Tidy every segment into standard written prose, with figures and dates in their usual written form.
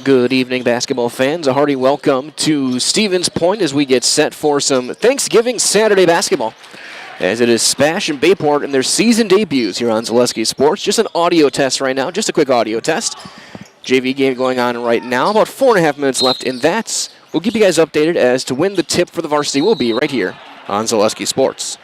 Good evening, basketball fans. A hearty welcome to Stevens Point as we get set for some Thanksgiving Saturday basketball. As it is SPASH and Bayport in their season debuts here on Zaleski Sports. Just an audio test right now, just a quick audio test. JV game going on right now, about 4.5 minutes left in that. We'll keep you guys updated as to when the tip for the varsity will be right here on Zaleski Sports.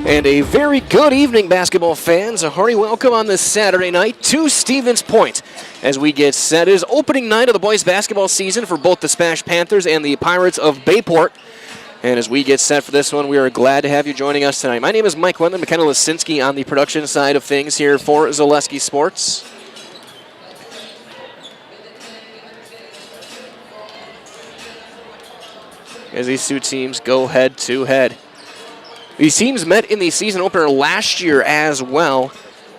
And a very good evening, basketball fans. A hearty welcome on this Saturday night to Stevens Point as we get set. It is opening night of the boys basketball season for both the SPASH Panthers and the Pirates of Bayport. And as we get set for this one, we are glad to have you joining us tonight. My name is Mike Wendland, McKenna Lisinski on the production side of things here for Zaleski Sports. As these two teams go head-to-head. These teams met in the season opener last year as well.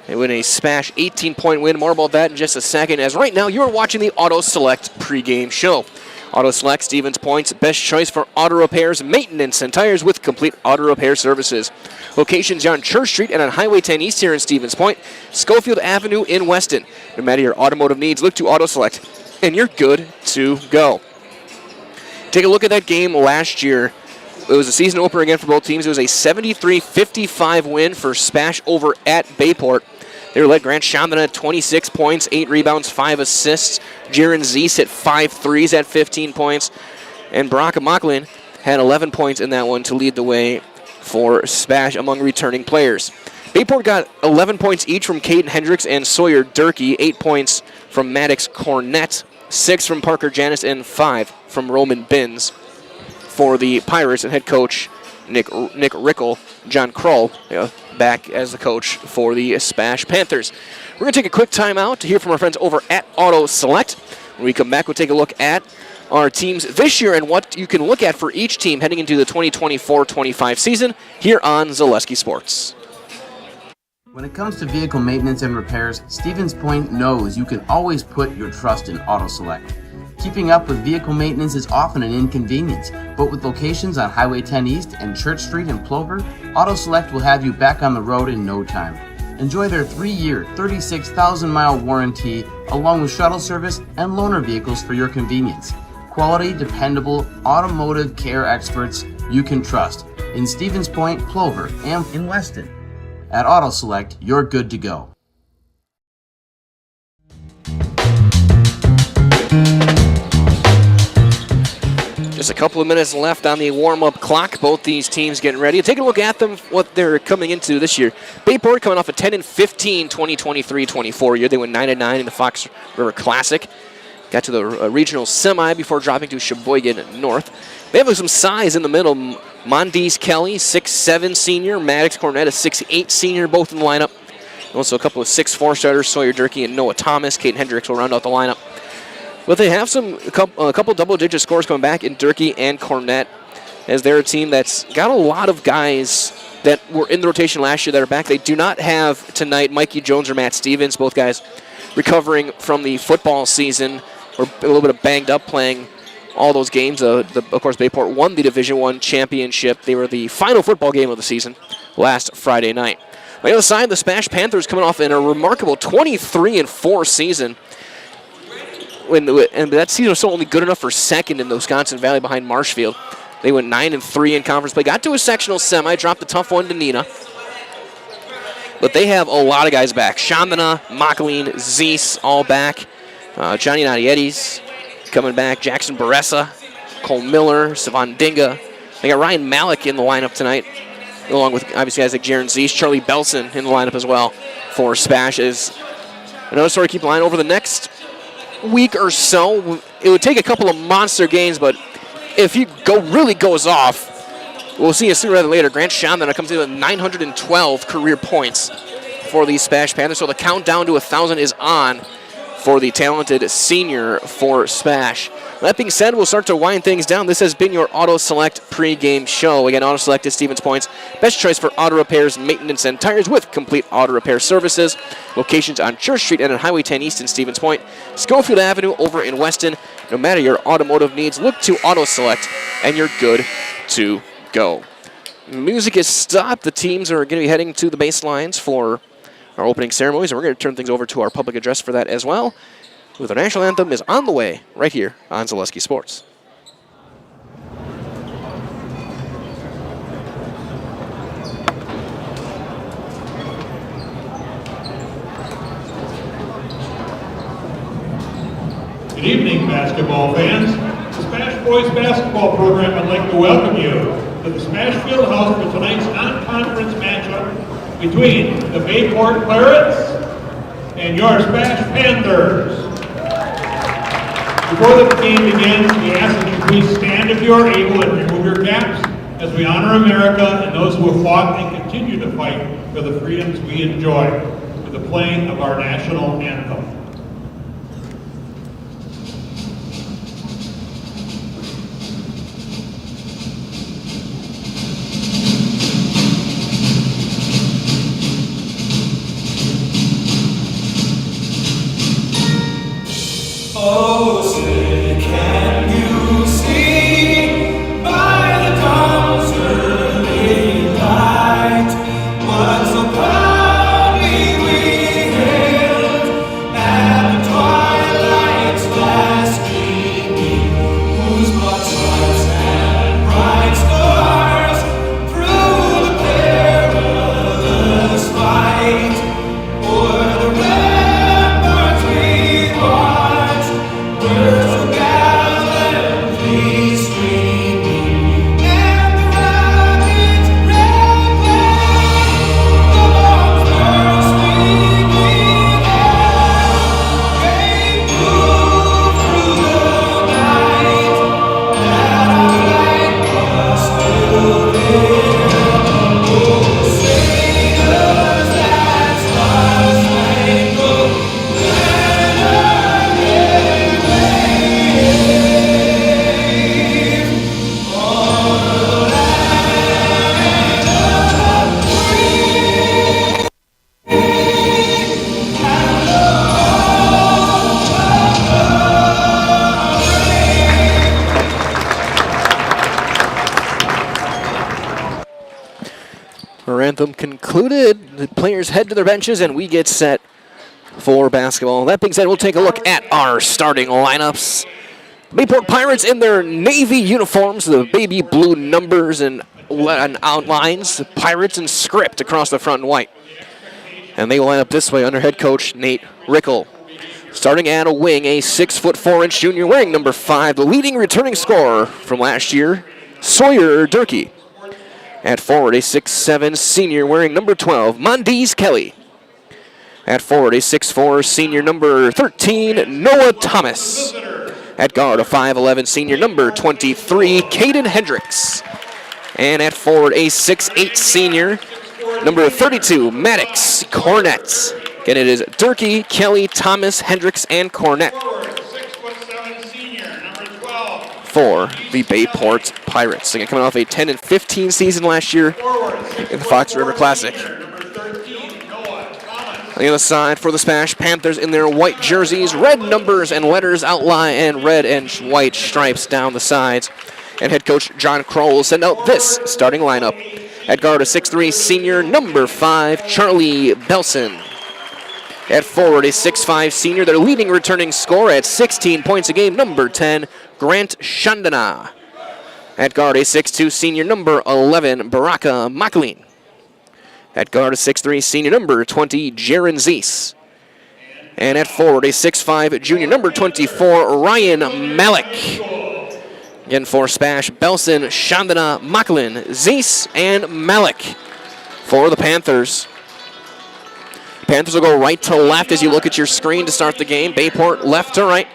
They win a SPASH 18-point win. More about that in just a second, as right now you are watching the Auto Select pregame show. Auto Select, Stevens Point's best choice for auto repairs, maintenance, and tires with complete auto repair services. Locations are on Church Street and on Highway 10 East here in Stevens Point, Schofield Avenue in Weston. No matter your automotive needs, look to Auto Select, and you're good to go. Take a look at that game last year. It was a season opener again for both teams. It was a 73-55 win for SPASH over at Bayport. They were led Grant Shondon at 26 points, 8 rebounds, 5 assists. Jaron Zeese hit 5 threes at 15 points. And Barack Mocklin had 11 points in that one to lead the way for SPASH among returning players. Bayport got 11 points each from Caden Hendricks and Sawyer Durkee, 8 points from Maddox Cornett, 6 from Parker Janis, and 5 from Roman Binns. For the Pirates and head coach Nick Rickel, John Kroll back as the coach for the SPASH Panthers. We're going to take a quick timeout to hear from our friends over at Auto Select. When we come back, we'll take a look at our teams this year and what you can look at for each team heading into the 2024-25 season here on Zaleski Sports. When it comes to vehicle maintenance and repairs, Stevens Point knows you can always put your trust in Auto Select. Keeping up with vehicle maintenance is often an inconvenience, but with locations on Highway 10 East and Church Street in Plover, Auto Select will have you back on the road in no time. Enjoy their 3-year, 36,000-mile warranty, along with shuttle service and loaner vehicles for your convenience. Quality, dependable, automotive care experts you can trust in Stevens Point, Plover, and in Weston. At Auto Select, you're good to go. Just a couple of minutes left on the warm-up clock. Both these teams getting ready. Take a look at them, what they're coming into this year. Bayport coming off a 10-15 2023-24 year. They went 9-9 in the Fox River Classic. Got to the regional semi before dropping to Sheboygan North. They have some size in the middle. Mondees Kelly, 6'7 senior. Maddox Cornett, a 6'8 senior, both in the lineup. Also a couple of 6'4 starters, Sawyer Durkee and Noah Thomas. Kate Hendricks will round out the lineup. But they have a couple double-digit scores coming back in Durkee and Cornett, as they're a team that's got a lot of guys that were in the rotation last year that are back. They do not have tonight Mikey Jones or Matt Stevens, both guys recovering from the football season or a little bit of banged up playing all those games. Of course, Bayport won the Division I championship. They were the final football game of the season last Friday night. On the other side, the SPASH Panthers coming off in a remarkable 23-4 season. And that season was still only good enough for second in the Wisconsin Valley behind Marshfield. They went 9-3 in conference play. Got to a sectional semi, dropped a tough one to Neenah. But they have a lot of guys back. Chandana, Mocklin, Zeese, all back. Johnny Nadietis coming back. Jackson Baressa, Cole Miller, Savon Dinga. They got Ryan Malik in the lineup tonight, along with obviously guys like Jaron Zeese, Charlie Belson in the lineup as well for SPASH. Is another story to keep in line over the next week or so. It would take a couple of monster games, but if he really goes off, we'll see you sooner rather than later. Grant Shondon comes in with 912 career points for the SPASH Panthers, so the countdown to 1,000 is on for the talented senior for SPASH. That being said, we'll start to wind things down. This has been your Auto Select pregame show. Again, Auto Select is Stevens Point's best choice for auto repairs, maintenance, and tires with complete auto repair services. Locations on Church Street and on Highway 10 East in Stevens Point, Schofield Avenue over in Weston. No matter your automotive needs, look to Auto Select, and you're good to go. Music is stopped. The teams are going to be heading to the baselines for our opening ceremonies, and we're going to turn things over to our public address for that as well. With our national anthem is on the way right here on Zaleski Sports. Good evening, basketball fans. The SPASH SPASH boys basketball program would like to welcome you to the SPASH Fieldhouse for tonight's non-conference matchup between the Bayport Pirates and your SPASH Panthers. Before the game begins, we ask that you please stand if you are able and remove your caps as we honor America and those who have fought and continue to fight for the freedoms we enjoy with the playing of our national anthem. Oh, say, can you see by the dawn's early light what so proudly we hailed at the twilight's last gleaming, whose broad stripes and bright stars through the perilous fight o'er the ramparts we marched, were so gallantly streaming, and the rabbit's red wave, the long first sweeping air, gave proof through the night that our flag was still there. Oh, sailors, that star-spangled Our anthem concluded. The players head to their benches, and we get set for basketball. That being said, we'll take a look at our starting lineups. Bayport Pirates in their navy uniforms, the baby blue numbers and outlines, Pirates in script across the front in white. And they line up this way under head coach Nate Rickel. Starting at a wing, a 6'4" junior wearing number 5, the leading returning scorer from last year, Sawyer Durkee. At forward, a 6'7" senior wearing number 12, Mondees Kelly. At forward, a 6'4" senior number 13, Noah Thomas. At guard, a 5'11" senior number 23, Caden Hendricks. And at forward, a 6'8" senior number 32, Maddox Cornett. Again, it is Durkee, Kelly, Thomas, Hendricks, and Cornett for the Bayport Pirates. Again, coming off a 10-15 season last year in the Fox River Classic. On the other side for the SPASH Panthers in their white jerseys, red numbers and letters outline and red and white stripes down the sides. And head coach John Kroll will send out this starting lineup. At guard, a 6'3" senior number 5, Charlie Belson. At forward, a 6'5" senior, their leading returning scorer at 16 points a game, number 10, Grant Chandana. At guard, a 6'2" senior, number 11, Baraka Maklin. At guard, a 6'3" senior, number 20, Jaron Zeese. And at forward, a 6'5" junior, number 24, Ryan Malik. Again for SPASH, Belson, Chandana, Maklin, Zeese, and Malik for the Panthers. Panthers will go right to left as you look at your screen to start the game. Bayport left to right.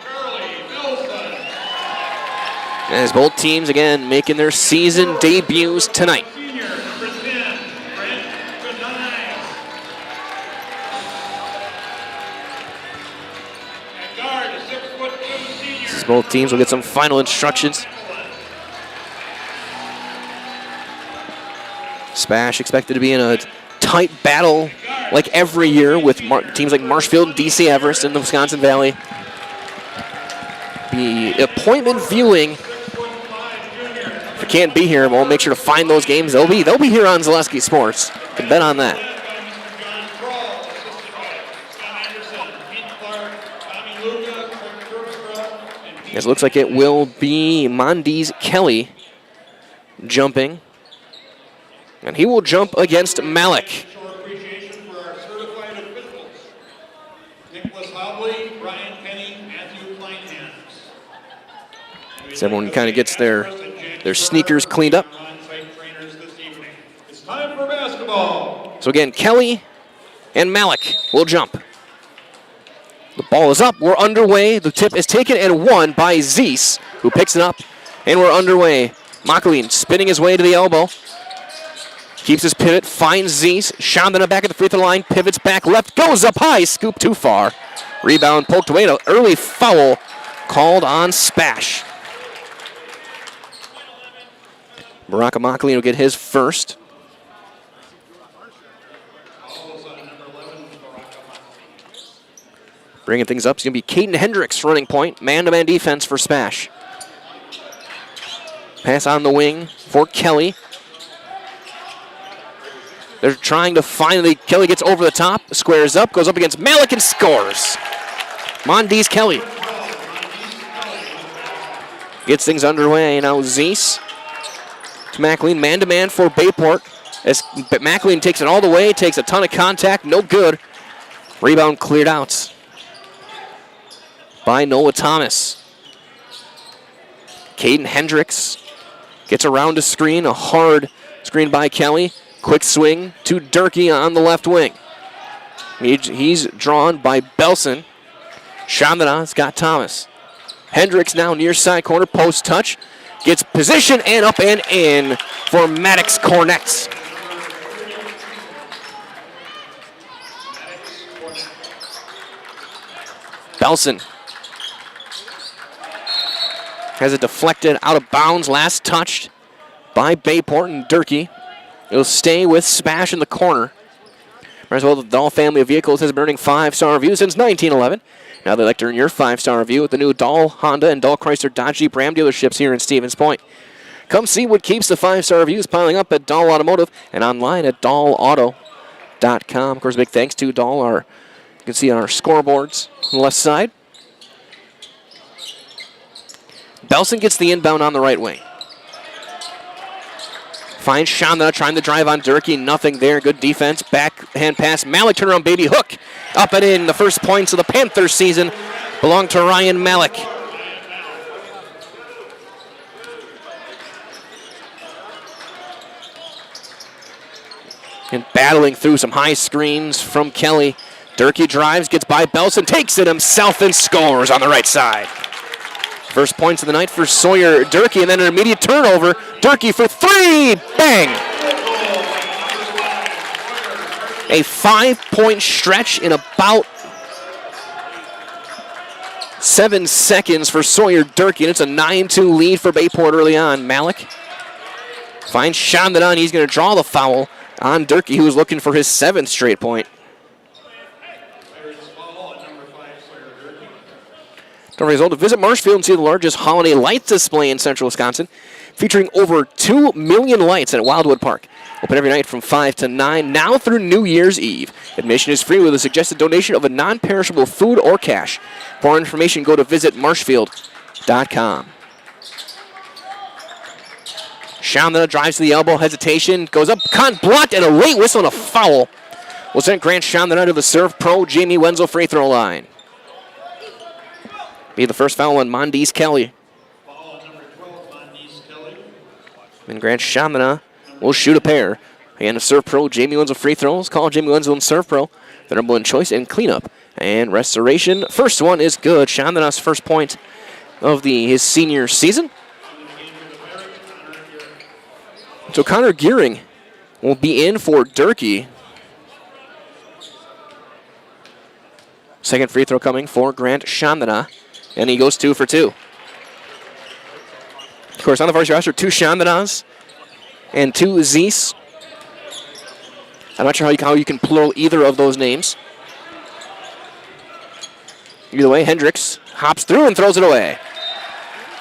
As both teams, again, making their season debuts tonight. As both teams will get some final instructions. SPASH expected to be in a tight battle like every year with teams like Marshfield and DC Everest in the Wisconsin Valley. The appointment viewing, if you can't be here, we'll make sure to find those games. They'll be here on Zaleski Sports. You can bet on that. It looks like it will be Mondees Kelly jumping. And he will jump against Malik. So everyone kind of gets their sneakers cleaned up. It's time for basketball. So again, Kelly and Malik will jump. The ball is up. We're underway. The tip is taken and won by Zeese, who picks it up. And we're underway. Makalin spinning his way to the elbow. Keeps his pivot, finds Zeese. Chandana back at the free throw line. Pivots back left. Goes up high. Scoop too far. Rebound poked away. An early foul called on Spash. Baraka Makalin will get his first. Bringing things up, it's going to be Caden Hendricks running point. Man-to-man defense for Spash. Pass on the wing for Kelly. They're trying to finally, Kelly gets over the top, squares up, goes up against Malik and scores. Mondees Kelly gets things underway. Now Zeese to Makalin, man-to-man for Bayport. As Makalin takes it all the way, takes a ton of contact, no good. Rebound cleared out by Noah Thomas. Caden Hendricks gets around a screen, a hard screen by Kelly. Quick swing to Durkee on the left wing. He's drawn by Belson. Chandana's got Thomas. Hendricks now near side corner, post touch. Gets position and up and in for Maddox Cornett. Belson has it deflected out of bounds, last touched by Bayport, and Durkee. It'll stay with Spash in the corner. Might as well, the Dahl family of vehicles has been earning 5-star reviews since 1911. Now they'd like to earn your 5-star review with the new Dahl Honda and Dahl Chrysler Dodge Jeep Ram dealerships here in Stevens Point. Come see what keeps the 5-star reviews piling up at Dahl Automotive and online at dahlauto.com. Of course, big thanks to Dahl. You can see on our scoreboards on the left side. Belson gets the inbound on the right wing. Finds Chandana trying to drive on Durkee. Nothing there. Good defense. Backhand pass. Malik turnaround baby hook. Up and in. The first points of the Panthers season belong to Ryan Malik. And battling through some high screens from Kelly. Durkee drives, gets by Belson, takes it himself and scores on the right side. First points of the night for Sawyer Durkee, and then an immediate turnover. Durkee for three. Bang! A 5-point stretch in about 7 seconds for Sawyer Durkee, and it's a 9-2 lead for Bayport early on. Malik finds Chandana, and he's going to draw the foul on Durkee, who was looking for his 7th straight point. Don't forget to visit Marshfield and see the largest holiday lights display in central Wisconsin, featuring over 2 million lights at Wildwood Park. Open every night from 5 to 9, now through New Year's Eve. Admission is free with a suggested donation of a non-perishable food or cash. For more information, go to visitmarshfield.com. Chandana drives to the elbow, hesitation, goes up, blocked, and a late whistle and a foul will send Grant Chandana to the serve pro Jamie Wenzel free throw line. Be the first foul on Mondees Kelly. Foul number 12, Mondees Kelly. And Grant Chandana will shoot a pair. Again, a serve pro, Jamie Wenzel free throws. Call Jamie Wenzel and serve pro. The number one choice in cleanup and restoration. First one is good. Chandana's first point of his senior season. So Connor Gearing will be in for Durkee. Second free throw coming for Grant Chandana. And he goes 2 for 2. Of course, on the varsity roster, 2 Chandanas and 2 Zeese. I'm not sure how you can plural either of those names. Either way, Hendricks hops through and throws it away.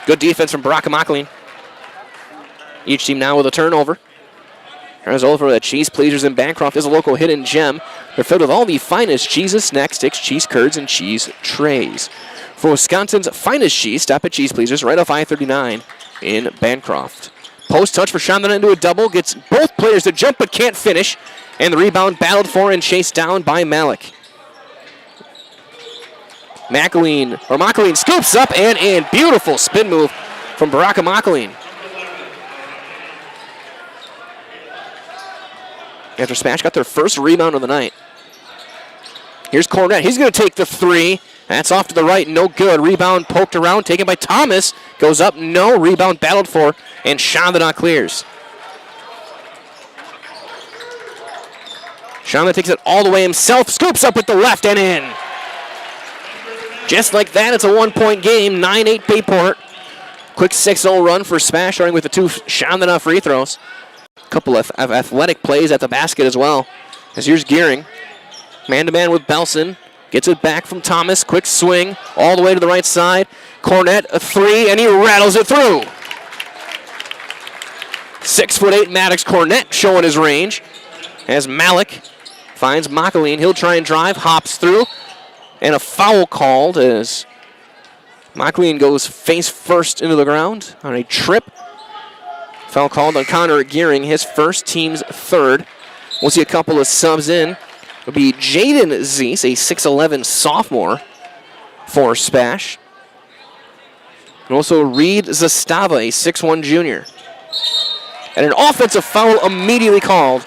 Good defense from Baraka Makalin. Each team now with a turnover. There's over at Cheese Pleasers in Bancroft is a local hidden gem. They're filled with all the finest cheeses, snack sticks, cheese curds, and cheese trays. For Wisconsin's finest cheese, stop at Cheese Pleasers right off I-39 in Bancroft. Post touch for Chandana into a double. Gets both players to jump but can't finish. And the rebound battled for and chased down by Malik. Makalin scoops up and in. Beautiful spin move from Baraka Makaleen. After SPASH got their first rebound of the night. Here's Cornett. He's going to take the three. That's off to the right. No good. Rebound poked around. Taken by Thomas. Goes up. No. Rebound battled for. And Chandana clears. Chandana takes it all the way himself. Scoops up with the left and in. Just like that, it's a 1-point game. 9-8 Bayport. Quick 6-0 run for SPASH, starting with the 2 Chandana free throws. A couple of athletic plays at the basket as well. As here's Gearing. Man-to-man with Belson. Gets it back from Thomas. Quick swing all the way to the right side. Cornett, a 3, and he rattles it through. 6'8" Maddox Cornett showing his range. As Malik finds Makaleen. He'll try and drive. Hops through. And a foul called as Makaleen goes face first into the ground on a trip. Foul called on Connor Gearing, his first, team's third. We'll see a couple of subs in. It'll be Jaden Zeese, a 6'11 sophomore for SPASH. And also Reed Zastava, a 6'1 junior. And an offensive foul immediately called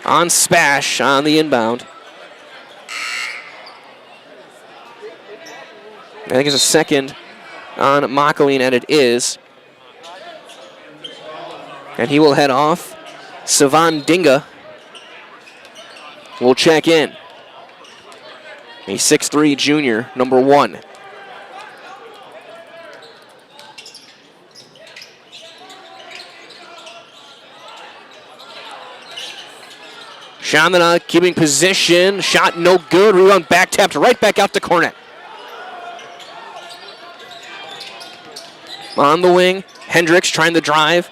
on SPASH on the inbound. I think it's a second on Makaleen, and it is. And he will head off. Savan Dinga will check in. A 6'3 junior, number 1. Chandana keeping position. Shot no good. Rebound back tapped right back out to Cornett. On the wing, Hendricks trying to drive.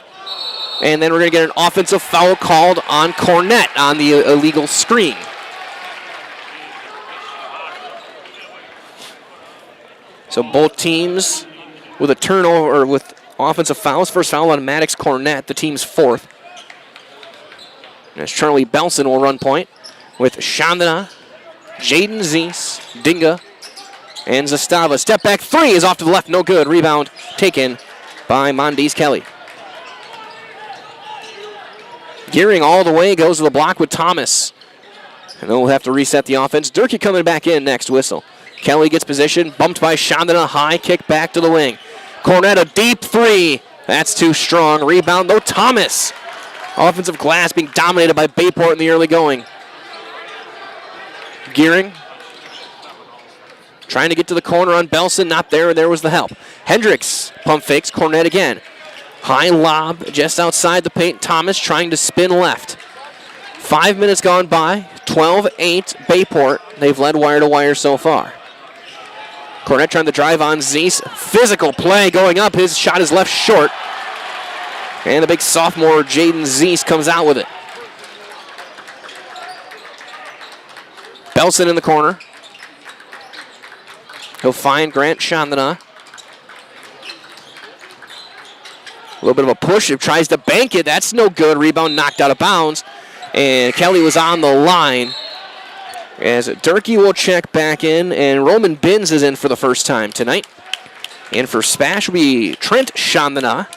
And then we're going to get an offensive foul called on Cornett on the illegal screen. So both teams with a turnover or with offensive fouls. First foul on Maddox Cornett, the team's 4th. As Charlie Belson will run point with Chandana, Jaden Zeese, Dinga, and Zastava. Step back 3 is off to the left, no good. Rebound taken by Mondes Kelly. Gearing all the way, goes to the block with Thomas. And then we'll have to reset the offense. Durkee coming back in next whistle. Kelly gets position, bumped by Chandana, high kick back to the wing. Cornett, a deep 3. That's too strong. Rebound though, Thomas. Offensive glass being dominated by Bayport in the early going. Gearing trying to get to the corner on Belson, not there, and there was the help. Hendricks pump fakes, Cornett again. High lob just outside the paint. Thomas trying to spin left. 5 minutes gone by, 12-8 Bayport. They've led wire to wire so far. Cornett trying to drive on Zeese. Physical play going up. His shot is left short. And the big sophomore Jaden Zeese comes out with it. Belson in the corner. He'll find Grant Chandana. A little bit of a push. He tries to bank it. That's no good. Rebound knocked out of bounds. And Kelly was on the line. As Durkee will check back in. And Roman Binns is in for the first time tonight. And for SPASH will be Trent Chandana.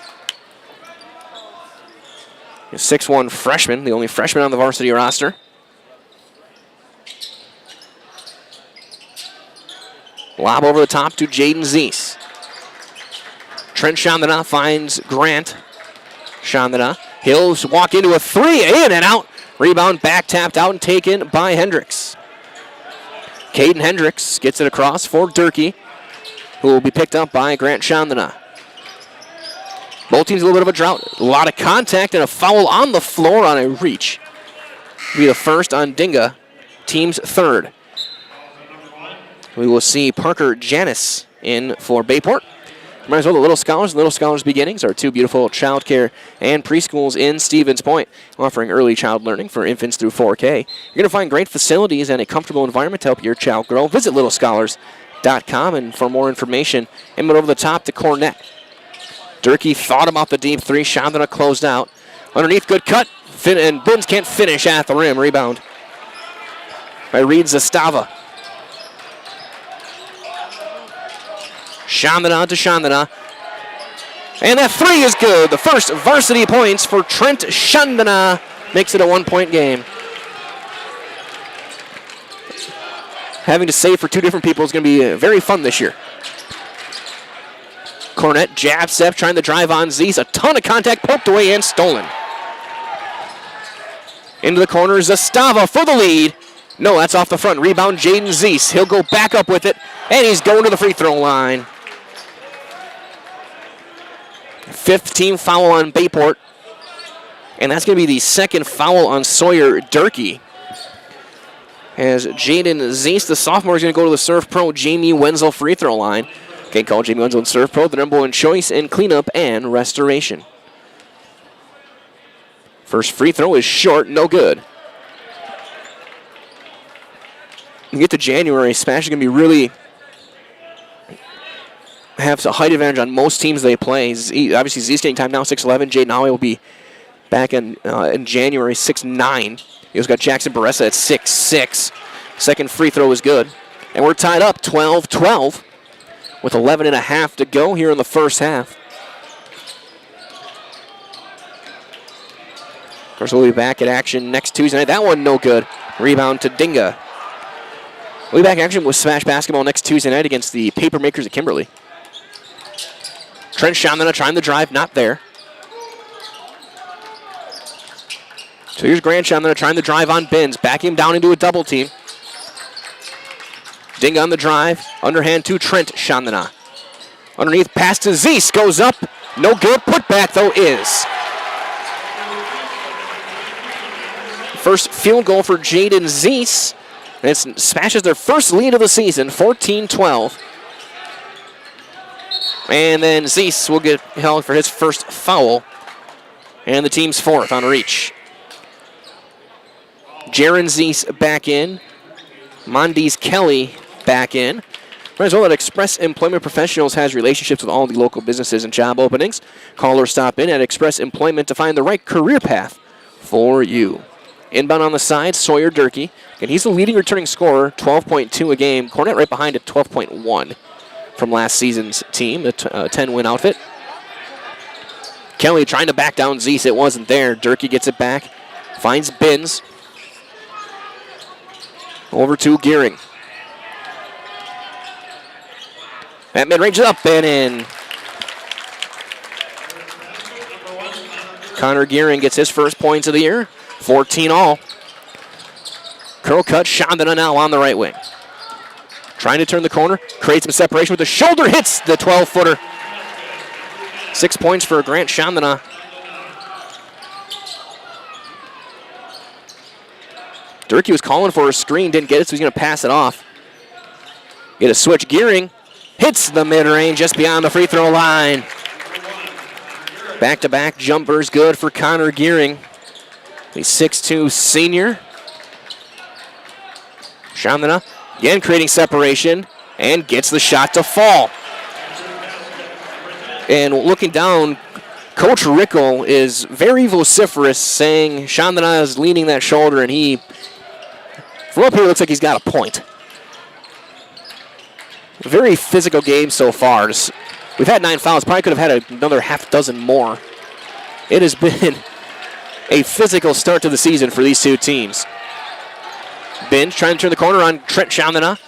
A 6'1 freshman. The only freshman on the varsity roster. Lob over the top to Jaden Zeese. Trent Chandana finds Grant Chandana. He'll walk into a 3, in and out. Rebound back tapped out and taken by Hendricks. Caden Hendricks gets it across for Durkee, who will be picked up by Grant Chandana. Both teams a little bit of a drought. A lot of contact and a foul on the floor on a reach. Will be the first on Dinga, team's 3rd. We will see Parker Janis in for Bayport. Might as well the Little Scholars and Little Scholars Beginnings are 2 beautiful child care and preschools in Stevens Point, offering early child learning for infants through 4K. You're going to find great facilities and a comfortable environment to help your child grow. Visit littlescholars.com and for more information. Input over the top to Cornett. Durkee thought about the deep 3. Chandana closed out. Underneath, good cut. And Binns can't finish at the rim. Rebound by Reed Zastava. Chandana to Chandana. And that three is good. The first varsity points for Trent Chandana makes it a 1-point game. Having to save for two different people is going to be very fun this year. Cornett, jab step, trying to drive on Zeese. A ton of contact, poked away and stolen. Into the corner, Zastava for the lead. No, that's off the front. Rebound, Jaden Zeese. He'll go back up with it, and he's going to the free throw line. Fifth team foul on Bayport. And that's going to be the second foul on Sawyer Durkee. As Jaden Zeese, the sophomore, is going to go to the Surf Pro Jamie Wenzel free throw line. Okay, call Jamie Wenzel and Surf Pro the number one choice in cleanup and restoration. First free throw is short, no good. You get to January, SPASH is going to be really have a height advantage on most teams they play. Obviously, Zeke's getting time now, 6'11". Jaden Howe will be back in January, 6'9". He's got Jackson Baressa at 6'6". Second free throw is good. And we're tied up 12-12 with 11.5 to go here in the first half. Of course, we'll be back at action next Tuesday night. That one no good. Rebound to Dinga. We'll be back in action with SPASH basketball next Tuesday night against the Papermakers at Kimberly. Trent Chandana trying to drive, not there. So here's Grant Chandana trying to drive on Binns, backing him down into a double team. Dinga on the drive, underhand to Trent Chandana. Underneath, pass to Zeese, goes up, no good. Putback though is. First field goal for Jaden Zeese. And it smashes their first lead of the season, 14-12. And then Zeese will get held for his first foul. And the team's fourth on reach. Jaron Zeese back in. Mondes Kelly back in. Might as well that Express Employment Professionals has relationships with all the local businesses and job openings. Call or stop in at Express Employment to find the right career path for you. Inbound on the side, Sawyer Durkee. And he's the leading returning scorer, 12.2 a game. Cornett right behind at 12.1 from last season's team, the 10-win outfit. Kelly trying to back down Zeese. It wasn't there. Durkee gets it back. Finds Binns. Over to Gearing. That mid-range is up and in. Connor Gearing gets his first points of the year. 14 all. Curl cut, Chandana now on the right wing. Trying to turn the corner, creates some separation with the shoulder, hits the 12-footer. 6 points for Grant Chandana. Durkee was calling for a screen, didn't get it, so he's going to pass it off. Get a switch. Gearing hits the mid-range just beyond the free throw line. Back-to-back jumpers good for Connor Gearing. The 6'2 senior. Chandana again creating separation and gets the shot to fall. And looking down, Coach Rickle is very vociferous, saying Chandana is leaning that shoulder, and he, from up here, looks like he's got a point. Very physical game so far. We've had 9 fouls. Probably could have had another half dozen more. It has been a physical start to the season for these two teams. Binge trying to turn the corner on Trent Chandana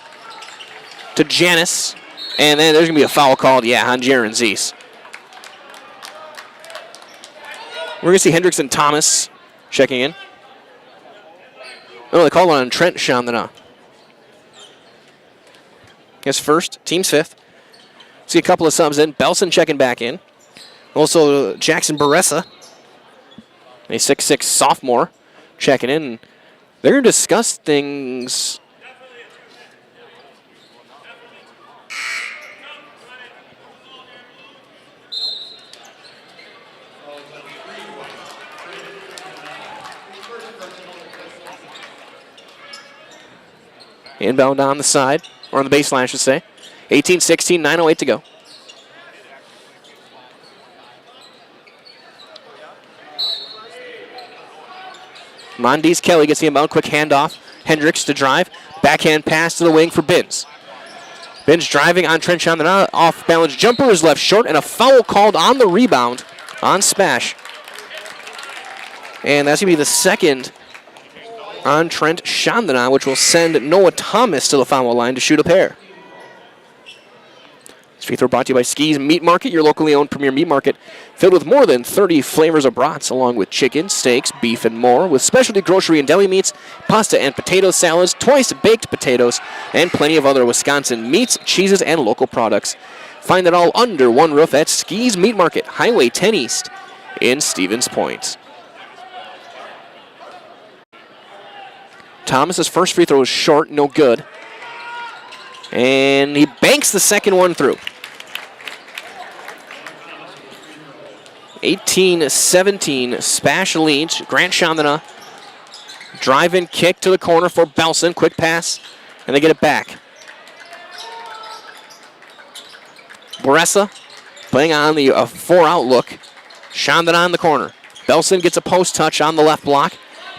to Janis. And then there's going to be a foul called, on Jaron Zeese. We're going to see Hendrickson Thomas checking in. Oh, they called one on Trent Chandana. His first, team's fifth. See a couple of subs in. Belson checking back in. Also Jackson Baressa, a 6'6 sophomore, checking in. They're going to discuss things. Inbound on the side, or on the baseline, I should say. 18-16, 9:08 to go. Mondes Kelly gets the inbound, quick handoff. Hendricks to drive. Backhand pass to the wing for Binns. Binge driving on Trent Chandana. Off-balance jumper is left short, and a foul called on the rebound on SPASH. And that's going to be the second on Trent Chandana, which will send Noah Thomas to the foul line to shoot a pair. This free throw brought to you by Ski's Meat Market, your locally owned premier meat market, filled with more than 30 flavors of brats, along with chicken, steaks, beef, and more, with specialty grocery and deli meats, pasta and potato salads, twice-baked potatoes, and plenty of other Wisconsin meats, cheeses, and local products. Find it all under one roof at Ski's Meat Market, Highway 10 East in Stevens Point. Thomas's first free throw is short, no good. And he banks the second one through. 18-17, SPASH leads. Grant Chandana, drive and kick to the corner for Belson. Quick pass, and they get it back. Boressa playing on the 4-out look. Chandana in the corner. Belson gets a post touch on the left block.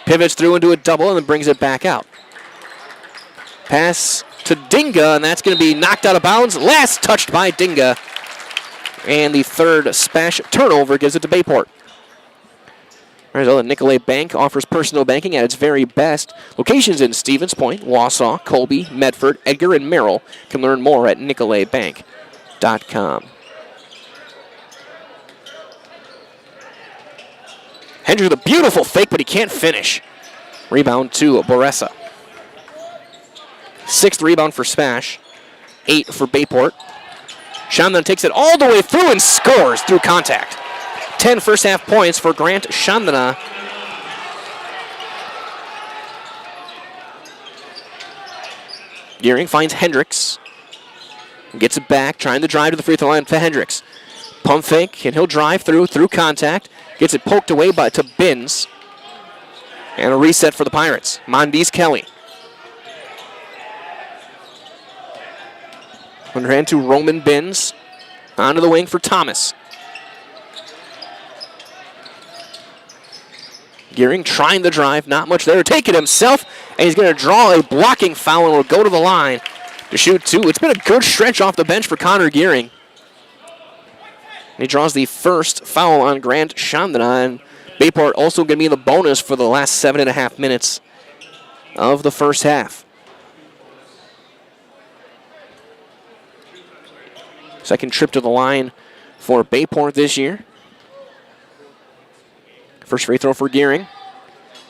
Pivots through into a double and then brings it back out. Pass to Dinga, and that's going to be knocked out of bounds. Last touched by Dinga. And the third SPASH turnover gives it to Bayport. The Nicolay Bank offers personal banking at its very best. Locations in Stevens Point, Wausau, Colby, Medford, Edgar, and Merrill. You can learn more at nicolaybank.com. Hendry with a beautiful fake, but he can't finish. Rebound to Boressa. 6th rebound for SPASH. 8 for Bayport. Chandana takes it all the way through and scores through contact. 10 first half points for Grant Chandana. Gearing finds Hendricks. Gets it back, trying to drive to the free throw line for Hendricks. Pump fake, and he'll drive through contact. Gets it poked away to Binns. And a reset for the Pirates. Mondes Kelly. Underhand to Roman Binns. Onto the wing for Thomas. Gearing trying to drive, not much there. Take it himself, and he's going to draw a blocking foul and will go to the line to shoot 2. It's been a good stretch off the bench for Connor Gearing. He draws the first foul on Grant Chandana, and Bayport also going to be in the bonus for the last 7.5 minutes of the first half. Second trip to the line for Bayport this year. First free throw for Gearing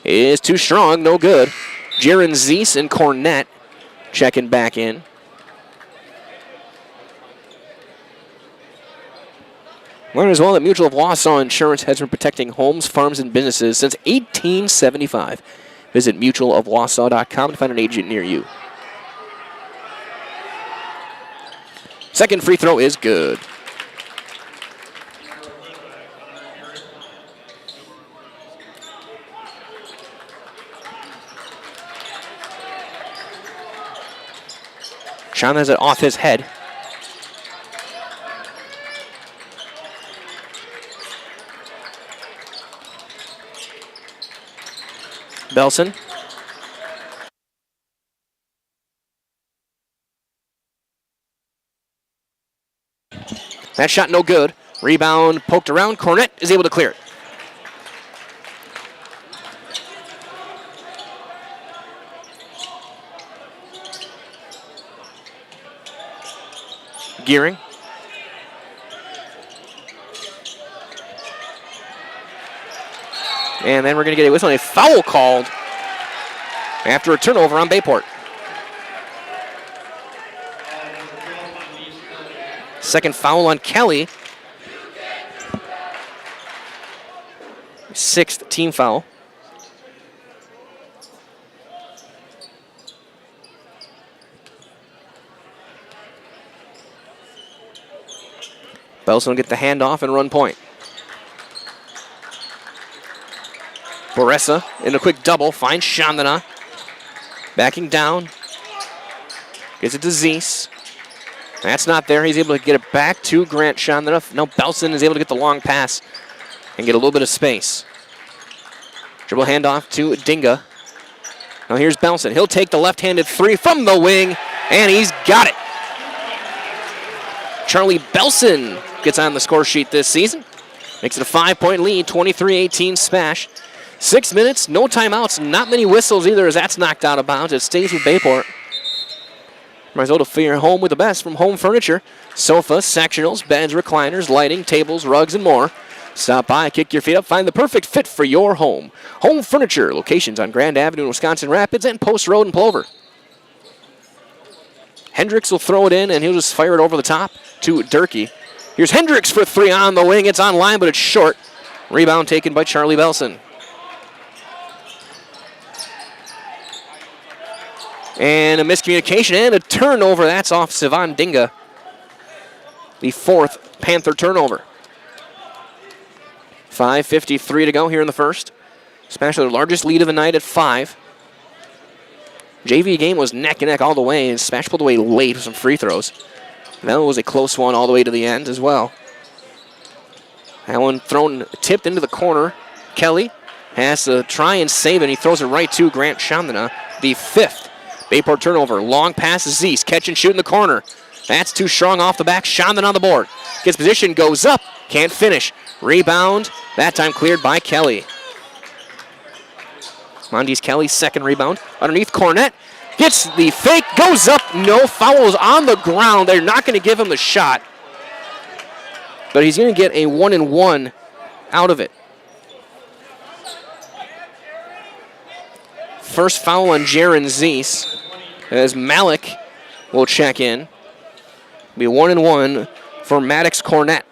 is too strong, no good. Jaron Zeese and Cornett checking back in. Learn as well that Mutual of Wausau Insurance has been protecting homes, farms, and businesses since 1875. Visit mutualofwausau.com to find an agent near you. Second free throw is good. Sean has it off his head. Belson. That shot no good. Rebound poked around. Cornett is able to clear it. Gearing. And then we're going to get a whistle and a foul called after a turnover on Bayport. Second foul on Kelly. 6th team foul. Belson will get the handoff and run point. Boressa in a quick double, finds Chandana. Backing down. Gives it to Zeese. That's not there. He's able to get it back to Grant Chandana. Now Belson is able to get the long pass and get a little bit of space. Dribble handoff to Dinga. Now here's Belson. He'll take the left-handed three from the wing, and he's got it. Charlie Belson gets on the score sheet this season. Makes it a 5-point lead, 23-18 SPASH. 6 minutes, no timeouts, not many whistles either as that's knocked out of bounds. It stays with Bayport. Might as well to figure home with the best from Home Furniture. Sofas, sectionals, beds, recliners, lighting, tables, rugs, and more. Stop by, kick your feet up, find the perfect fit for your home. Home Furniture, locations on Grand Avenue in Wisconsin Rapids and Post Road in Plover. Hendricks will throw it in, and he'll just fire it over the top to Durkee. Here's Hendricks for three on the wing. It's on line, but it's short. Rebound taken by Charlie Belson. And a miscommunication and a turnover. That's off Sivan Dinga. The fourth Panther turnover. 5:53 to go here in the first. SPASH their largest lead of the night at 5. JV game was neck and neck all the way, and SPASH pulled away late with some free throws. That was a close one all the way to the end as well. That one tipped into the corner. Kelly has to try and save it, and he throws it right to Grant Chandana, the fifth Bayport turnover. Long pass to Zeese. Catch and shoot in the corner. That's too strong off the back. Chandana on the board. Gets position, goes up. Can't finish. Rebound. That time cleared by Kelly. Mondes Kelly's second rebound. Underneath Cornett. Gets the fake. Goes up. No fouls on the ground. They're not going to give him the shot. But he's going to get a 1-and-1 out of it. First foul on Jaron Zeese as Malik will check in. Be 1-and-1 for Maddox Cornett.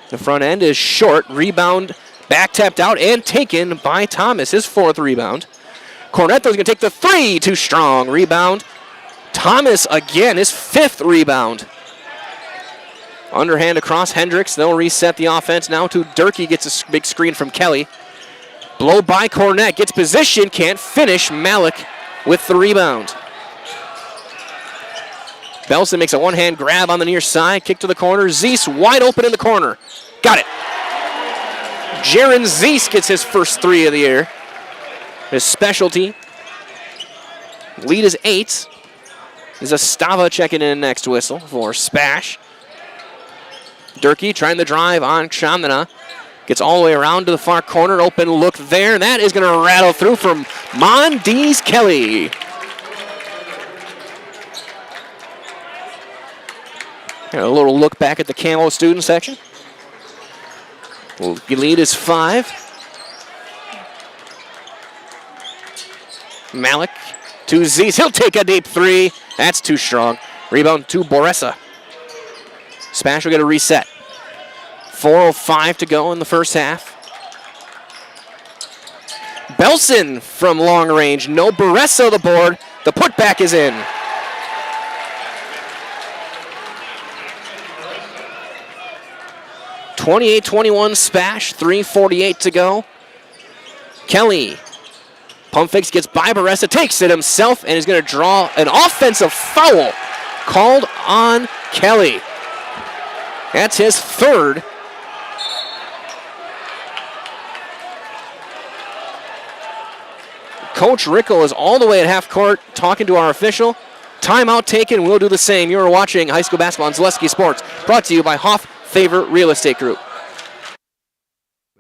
The front end is short. Rebound back tapped out and taken by Thomas, his fourth rebound. Cornett though is going to take the three. Too strong. Rebound. Thomas again, his fifth rebound. Underhand across Hendricks. They'll reset the offense now to Durkee. Gets a big screen from Kelly. Blow by Cornett. Gets position. Can't finish. Malik with the rebound. Belson makes a one-hand grab on the near side. Kick to the corner. Zeese wide open in the corner. Got it. Jaron Zeese gets his first three of the year. His specialty. Lead is 8. Is Estava checking in next whistle for SPASH. Durkee trying to drive on Chandana. Gets all the way around to the far corner. Open look there. And that is going to rattle through from Mondes Kelly. And a little look back at the Camo student section. Well, lead is 5. Malik to Zeese. He'll take a deep three. That's too strong. Rebound to Boressa. SPASH will get a reset. 4:05 to go in the first half. Belson from long range. No Boressa the board. The putback is in. (28-21) SPASH. 3:48 to go. Kelly. Pump fakes, gets by Boressa, takes it himself, and is going to draw an offensive foul called on Kelly. That's his third. Coach Rickle is all the way at half court talking to our official. Timeout taken. We'll do the same. You're watching high school basketball on Zaleski Sports, brought to you by Hoff Favor Real Estate Group.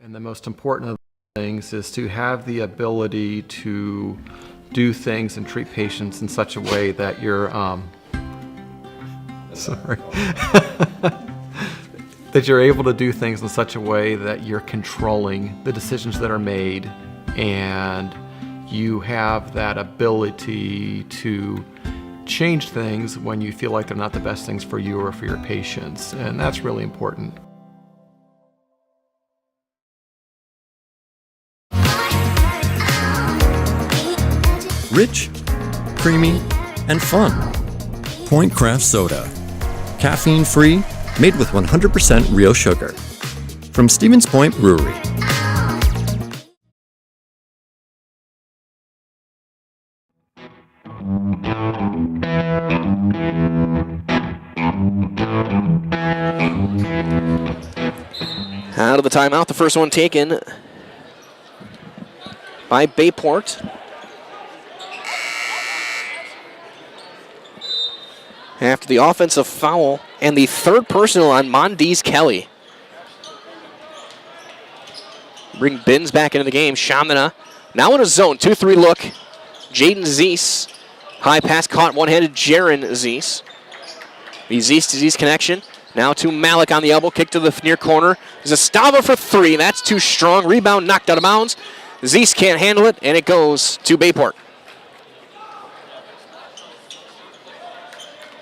And the most important of things is to have the ability to do things and treat patients in such a way that you're that you're able to do things in such a way that you're controlling the decisions that are made, and you have that ability to change things when you feel like they're not the best things for you or for your patients, and that's really important. Rich, creamy, and fun. Point Craft Soda. Caffeine-free, made with 100% real sugar. From Stevens Point Brewery. Out of the timeout, the first one taken by Bayport. After the offensive foul and the third personal on Mondees Kelly. Bring Binns back into the game. Shamina now in a zone. 2-3 look. Jaden Zeese. High pass caught one-handed. Jaron Zeese. The Zeese-to-Zeese connection. Now to Malik on the elbow. Kick to the near corner. Zastava for three. That's too strong. Rebound knocked out of bounds. Zeese can't handle it, and it goes to Bayport.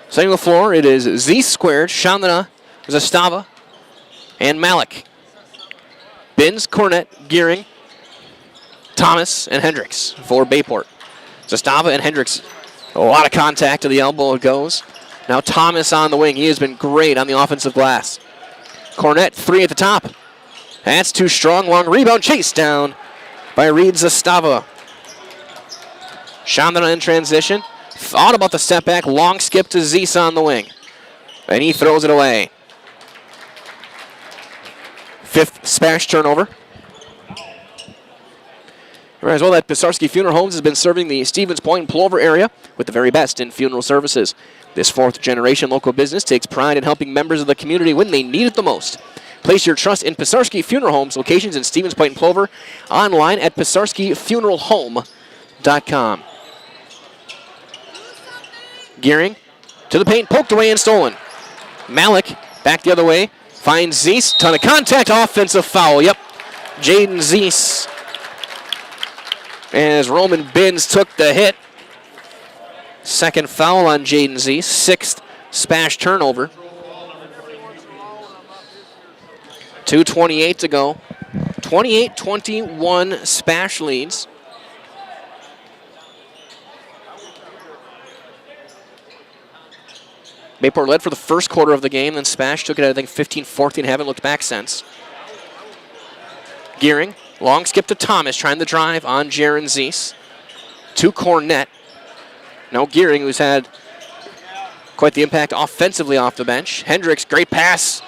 Setting the floor, it is Zeese squared. Shamina, Zastava, and Malik. Binns, Cornett, Gearing, Thomas, and Hendricks for Bayport. Zastava and Hendricks, a lot of contact to the elbow it goes. Now Thomas on the wing. He has been great on the offensive glass. Cornett, three at the top. That's too strong. Long rebound chased down by Reed Zastava. Shamina in transition. Thought about the step back. Long skip to Zeese on the wing. And he throws it away. Fifth SPASH turnover. As well, that Pisarski Funeral Homes has been serving the Stevens Point and Plover area with the very best in funeral services. This fourth-generation local business takes pride in helping members of the community when they need it the most. Place your trust in Pisarski Funeral Homes, locations in Stevens Point and Plover, online at pisarskifuneralhome.com. Gearing to the paint, poked away and stolen. Malik back the other way. Finds Zeese, ton of contact, offensive foul. Yep, Jaden Zeese. As Roman Binns took the hit. Second foul on Jaden Zeese, sixth SPASH turnover. 2:28 to go. 28-21 SPASH leads. Bayport led for the first quarter of the game, then SPASH took it at, I think, 15-14, haven't looked back since. Gearing, long skip to Thomas, trying to drive on Jaron Zeese. To Cornett. Now Gearing, who's had quite the impact offensively off the bench. Hendricks, great pass.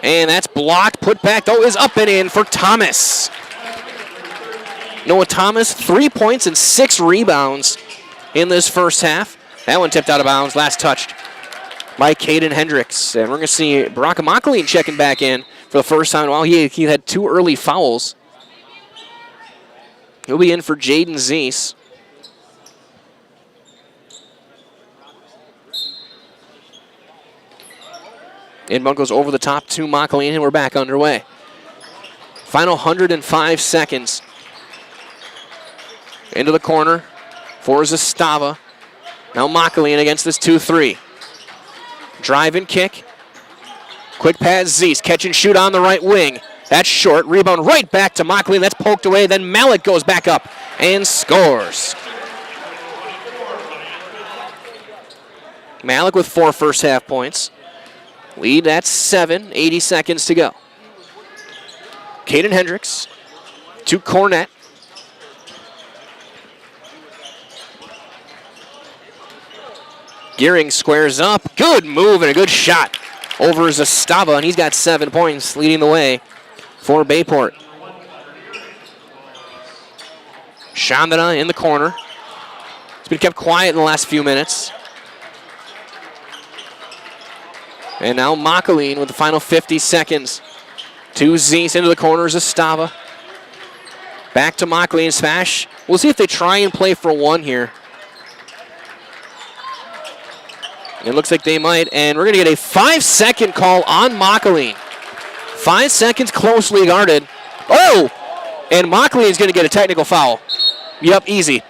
And that's blocked, put back, though, is up and in for Thomas. Noah Thomas, 3 points and 6 rebounds in this first half. That one tipped out of bounds, last touched by Caden Hendricks. And we're going to see Baraka Makaleen checking back in for the first time. Well, he had 2 early fouls. He'll be in for Jaden Zeese. Inbound goes over the top to Makaleen, and we're back underway. Final 105 seconds. Into the corner for Zastava. Now Makaleen against this 2-3. Drive and kick. Quick pass, Zeese. Catch and shoot on the right wing. That's short. Rebound right back to Makaleen. That's poked away. Then Malik goes back up and scores. Malik with 4 first half points. Lead at 7, 80 seconds to go. Caden Hendricks to Cornett. Gearing squares up. Good move and a good shot over Zastava, and he's got 7 points, leading the way for Bayport. Shamina in the corner. It's been kept quiet in the last few minutes. And now Makaleen with the final 50 seconds. To Zeese into the corner, Zastava. Back to Makaleen, SPASH. We'll see if they try and play for one here. It looks like they might, and we're going to get a 5-second call on Makaleen. 5 seconds closely guarded. Oh! And Makaleen is going to get a technical foul. Yep, easy.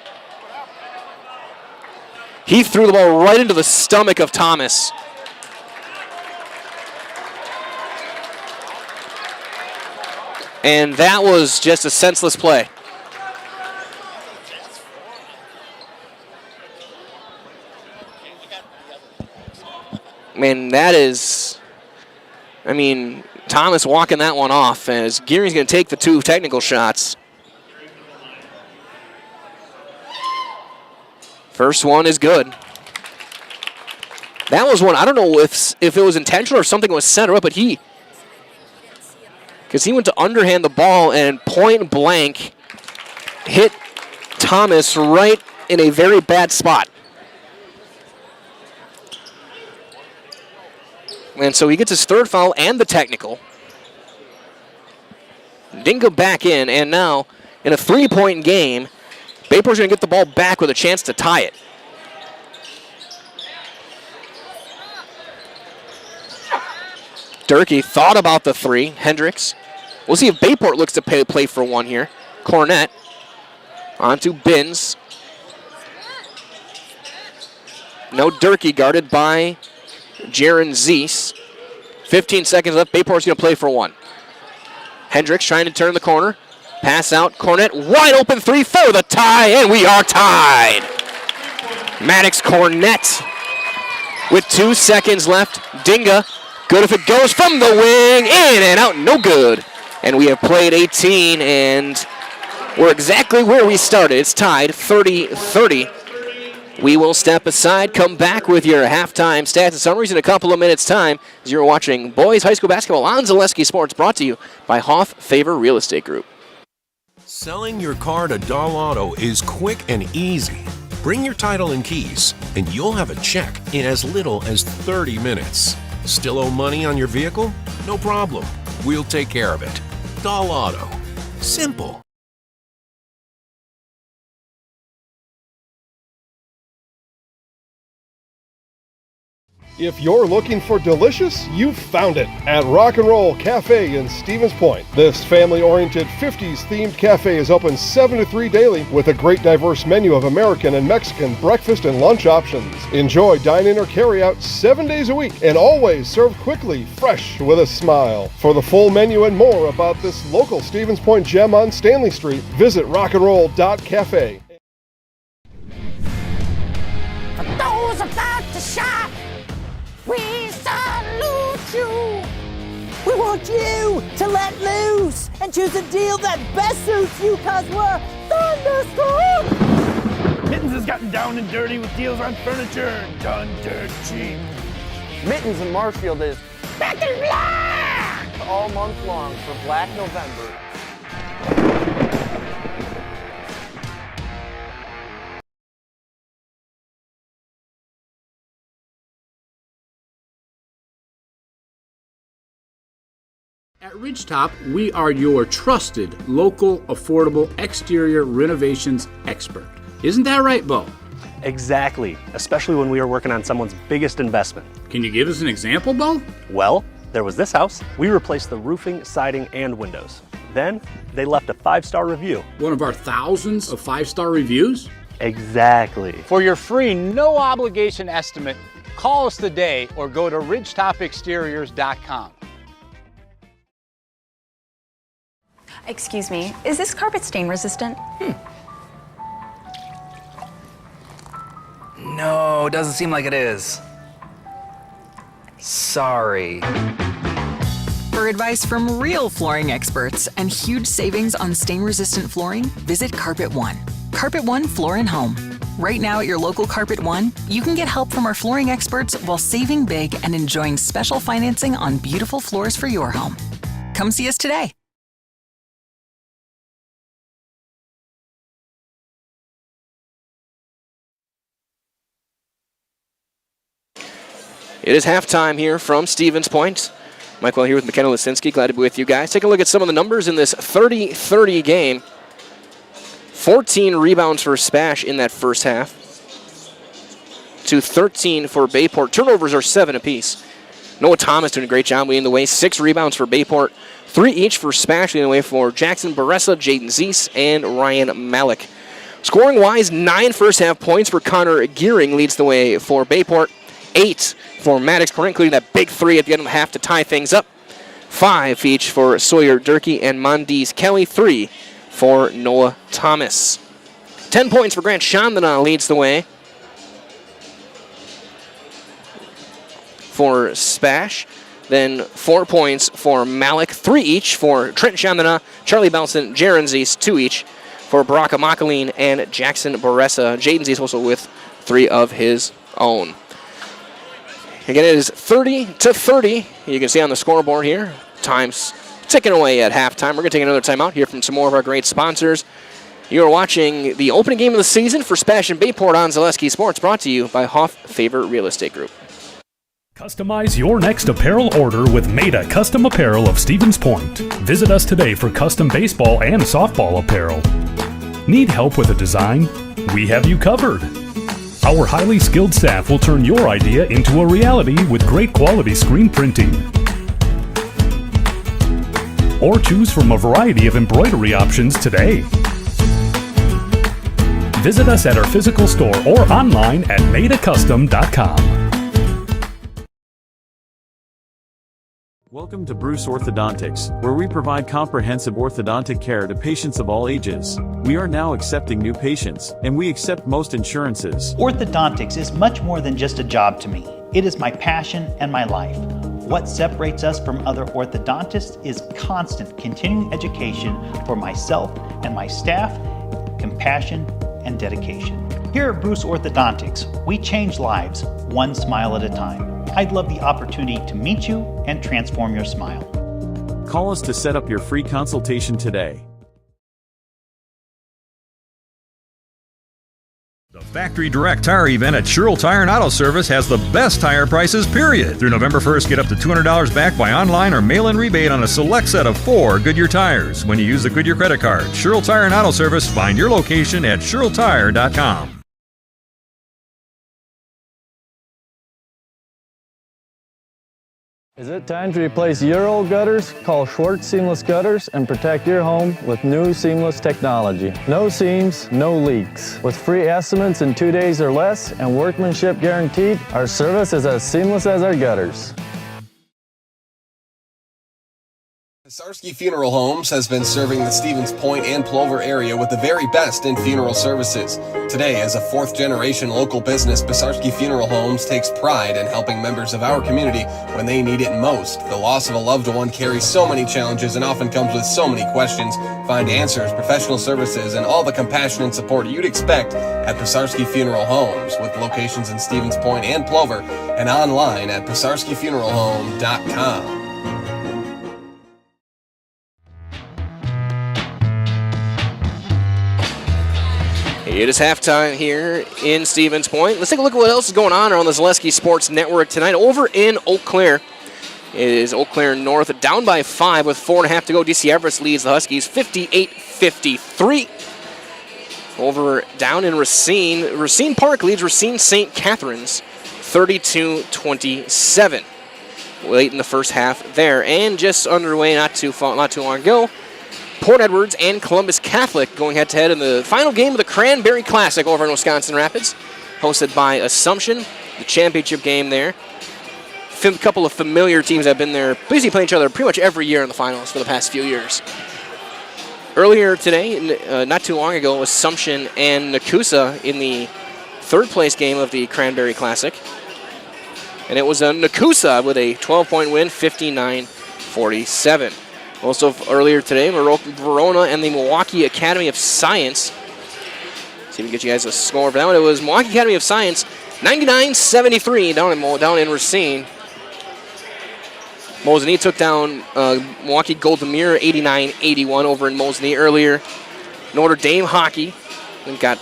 He threw the ball right into the stomach of Thomas. And that was just a senseless play. Man, that is, I mean, Thomas walking that one off as Gearing's going to take the 2 technical shots. First one is good. That was one, I don't know if it was intentional or something was set up, but because he went to underhand the ball and point blank hit Thomas right in a very bad spot. And so he gets his third foul and the technical. Dingo back in, and now in a 3-point game, Bayport's going to get the ball back with a chance to tie it. Durkee thought about the three. Hendricks. We'll see if Bayport looks to play for one here. Cornett on to Binns. No Durkee, guarded by Jaron Zeese. 15 seconds left. Bayport's going to play for one. Hendricks trying to turn the corner. Pass out. Cornett wide open three for the tie, and we are tied. Maddox Cornett with 2 seconds left. Dinga, good if it goes from the wing, in and out, no good. And we have played 18, and we're exactly where we started. It's tied 30-30. We will step aside, come back with your halftime stats and summaries in a couple of minutes' time as you're watching boys high school basketball on Zaleski Sports, brought to you by Hoff Favor Real Estate Group. Selling your car to Dahl Auto is quick and easy. Bring your title and keys, and you'll have a check in as little as 30 minutes. Still owe money on your vehicle? No problem. We'll take care of it. Dahl Auto. Simple. If you're looking for delicious, you've found it at Rock and Roll Cafe in Stevens Point. This family-oriented 50s themed cafe is open 7 to 3 daily with a great diverse menu of American and Mexican breakfast and lunch options. Enjoy dine-in or carry-out 7 days a week and always served quickly, fresh with a smile. For the full menu and more about this local Stevens Point gem on Stanley Street, visit rockandroll.cafe. For those about to shop, we salute you. We want you to let loose and choose a deal that best suits you, cause we're Thunderstorm. Mittens has gotten down and dirty with deals on furniture done dirt cheap. Mittens in Marshfield is back in black all month long for Black November. At Ridgetop, we are your trusted, local, affordable exterior renovations expert. Isn't that right, Bo? Exactly, especially when we are working on someone's biggest investment. Can you give us an example, Bo? Well, there was this house. We replaced the roofing, siding, and windows. Then, they left a 5-star review. One of our thousands of 5-star reviews? Exactly. For your free, no obligation estimate, call us today or go to ridgetopexteriors.com. Excuse me, is this carpet stain resistant? No, doesn't seem like it is. Sorry. For advice from real flooring experts and huge savings on stain-resistant flooring, visit Carpet One. Carpet One Floor and Home. Right now at your local Carpet One, you can get help from our flooring experts while saving big and enjoying special financing on beautiful floors for your home. Come see us today. It is halftime here from Stevens Point. Mike Well here with McKenna Lisinski. Glad to be with you guys. Take a look at some of the numbers in this 30-30 game. 14 rebounds for SPASH in that first half to 13 for Bayport. Turnovers are 7 apiece. Noah Thomas doing a great job leading the way. 6 rebounds for Bayport. 3 each for SPASH leading the way for Jackson Baressa, Jaden Zeese, and Ryan Malik. Scoring-wise, 9 first-half points for Connor Gearing leads the way for Bayport. 8 for Maddox Cornett, including that big 3 at the end of the half to tie things up. 5 each for Sawyer Durkee and Mondees Kelly. 3 for Noah Thomas. 10 points for Grant Chandana leads the way for SPASH. Then 4 points for Malik. 3 each for Trent Chandana, Charlie Belson, Jaron Zeese. 2 each for Baraka Makaleen and Jackson Baressa. Jaden Zeese also with 3 of his own. Again, it is 30-30. You can see on the scoreboard here. Time's ticking away at halftime. We're going to take another timeout here from some more of our great sponsors. You are watching the opening game of the season for SPASH and Bayport on Zaleski Sports, brought to you by Hoff Favor Real Estate Group. Customize your next apparel order with Maida Custom Apparel of Stevens Point. Visit us today for custom baseball and softball apparel. Need help with a design? We have you covered. Our highly skilled staff will turn your idea into a reality with great quality screen printing. Or choose from a variety of embroidery options today. Visit us at our physical store or online at maidacustom.com. Welcome to Bruce Orthodontics, where we provide comprehensive orthodontic care to patients of all ages. We are now accepting new patients, and we accept most insurances. Orthodontics is much more than just a job to me. It is my passion and my life. What separates us from other orthodontists is constant continuing education for myself and my staff, compassion, and dedication. Here at Bruce Orthodontics, we change lives one smile at a time. I'd love the opportunity to meet you and transform your smile. Call us to set up your free consultation today. The Factory Direct Tire event at Sherrill Tire and Auto Service has the best tire prices, period. Through November 1st, get up to $200 back by online or mail-in rebate on a select set of 4 Goodyear tires when you use the Goodyear credit card. Sherrill Tire and Auto Service. Find your location at SherrillTire.com. Is it time to replace your old gutters? Call Schwartz Seamless Gutters and protect your home with new seamless technology. No seams, no leaks. With free estimates in 2 days or less and workmanship guaranteed, our service is as seamless as our gutters. Pisarski Funeral Homes has been serving the Stevens Point and Plover area with the very best in funeral services. Today, as a fourth-generation local business, Pisarski Funeral Homes takes pride in helping members of our community when they need it most. The loss of a loved one carries so many challenges and often comes with so many questions. Find answers, professional services, and all the compassion and support you'd expect at Pisarski Funeral Homes, with locations in Stevens Point and Plover, and online at pisarskifuneralhome.com. It is halftime here in Stevens Point. Let's take a look at what else is going on the Zaleski Sports Network tonight. Over in Eau Claire, it is Eau Claire North down by 5 with 4.5 to go. DC Everest leads the Huskies 58-53. Over down in Racine Park leads Racine St. Catharines 32-27. Late in the first half there, and just underway not too long ago. Port Edwards and Columbus Catholic going head-to-head in the final game of the Cranberry Classic over in Wisconsin Rapids, hosted by Assumption, the championship game there. A couple of familiar teams that have been there, basically playing each other pretty much every year in the finals for the past few years. Earlier today, not too long ago, Assumption and Nakusa in the third-place game of the Cranberry Classic. And it was Nakusa with a 12-point win, 59-47. Also earlier today, Verona and the Milwaukee Academy of Science. See if we can get you guys a score for that one. It was Milwaukee Academy of Science 99-73 down in Racine. Mosinee took down Milwaukee Golden Mirror 89-81 over in Mosinee earlier. Notre Dame hockey got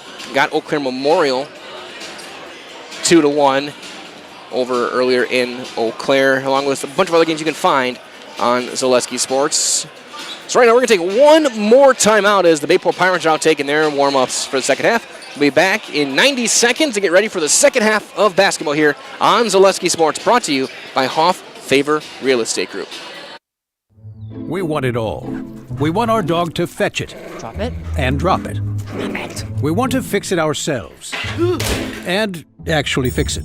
Eau Claire Memorial 2-1 over earlier in Eau Claire, along with a bunch of other games you can find on Zaleski Sports. So right now we're going to take one more timeout as the Bayport Pirates are out taking their warm-ups for the second half. We'll be back in 90 seconds to get ready for the second half of basketball here on Zaleski Sports, brought to you by Hoff Favor Real Estate Group. We want it all. We want our dog to fetch it. Drop it. And drop it. Damn it. We want to fix it ourselves. And actually fix it.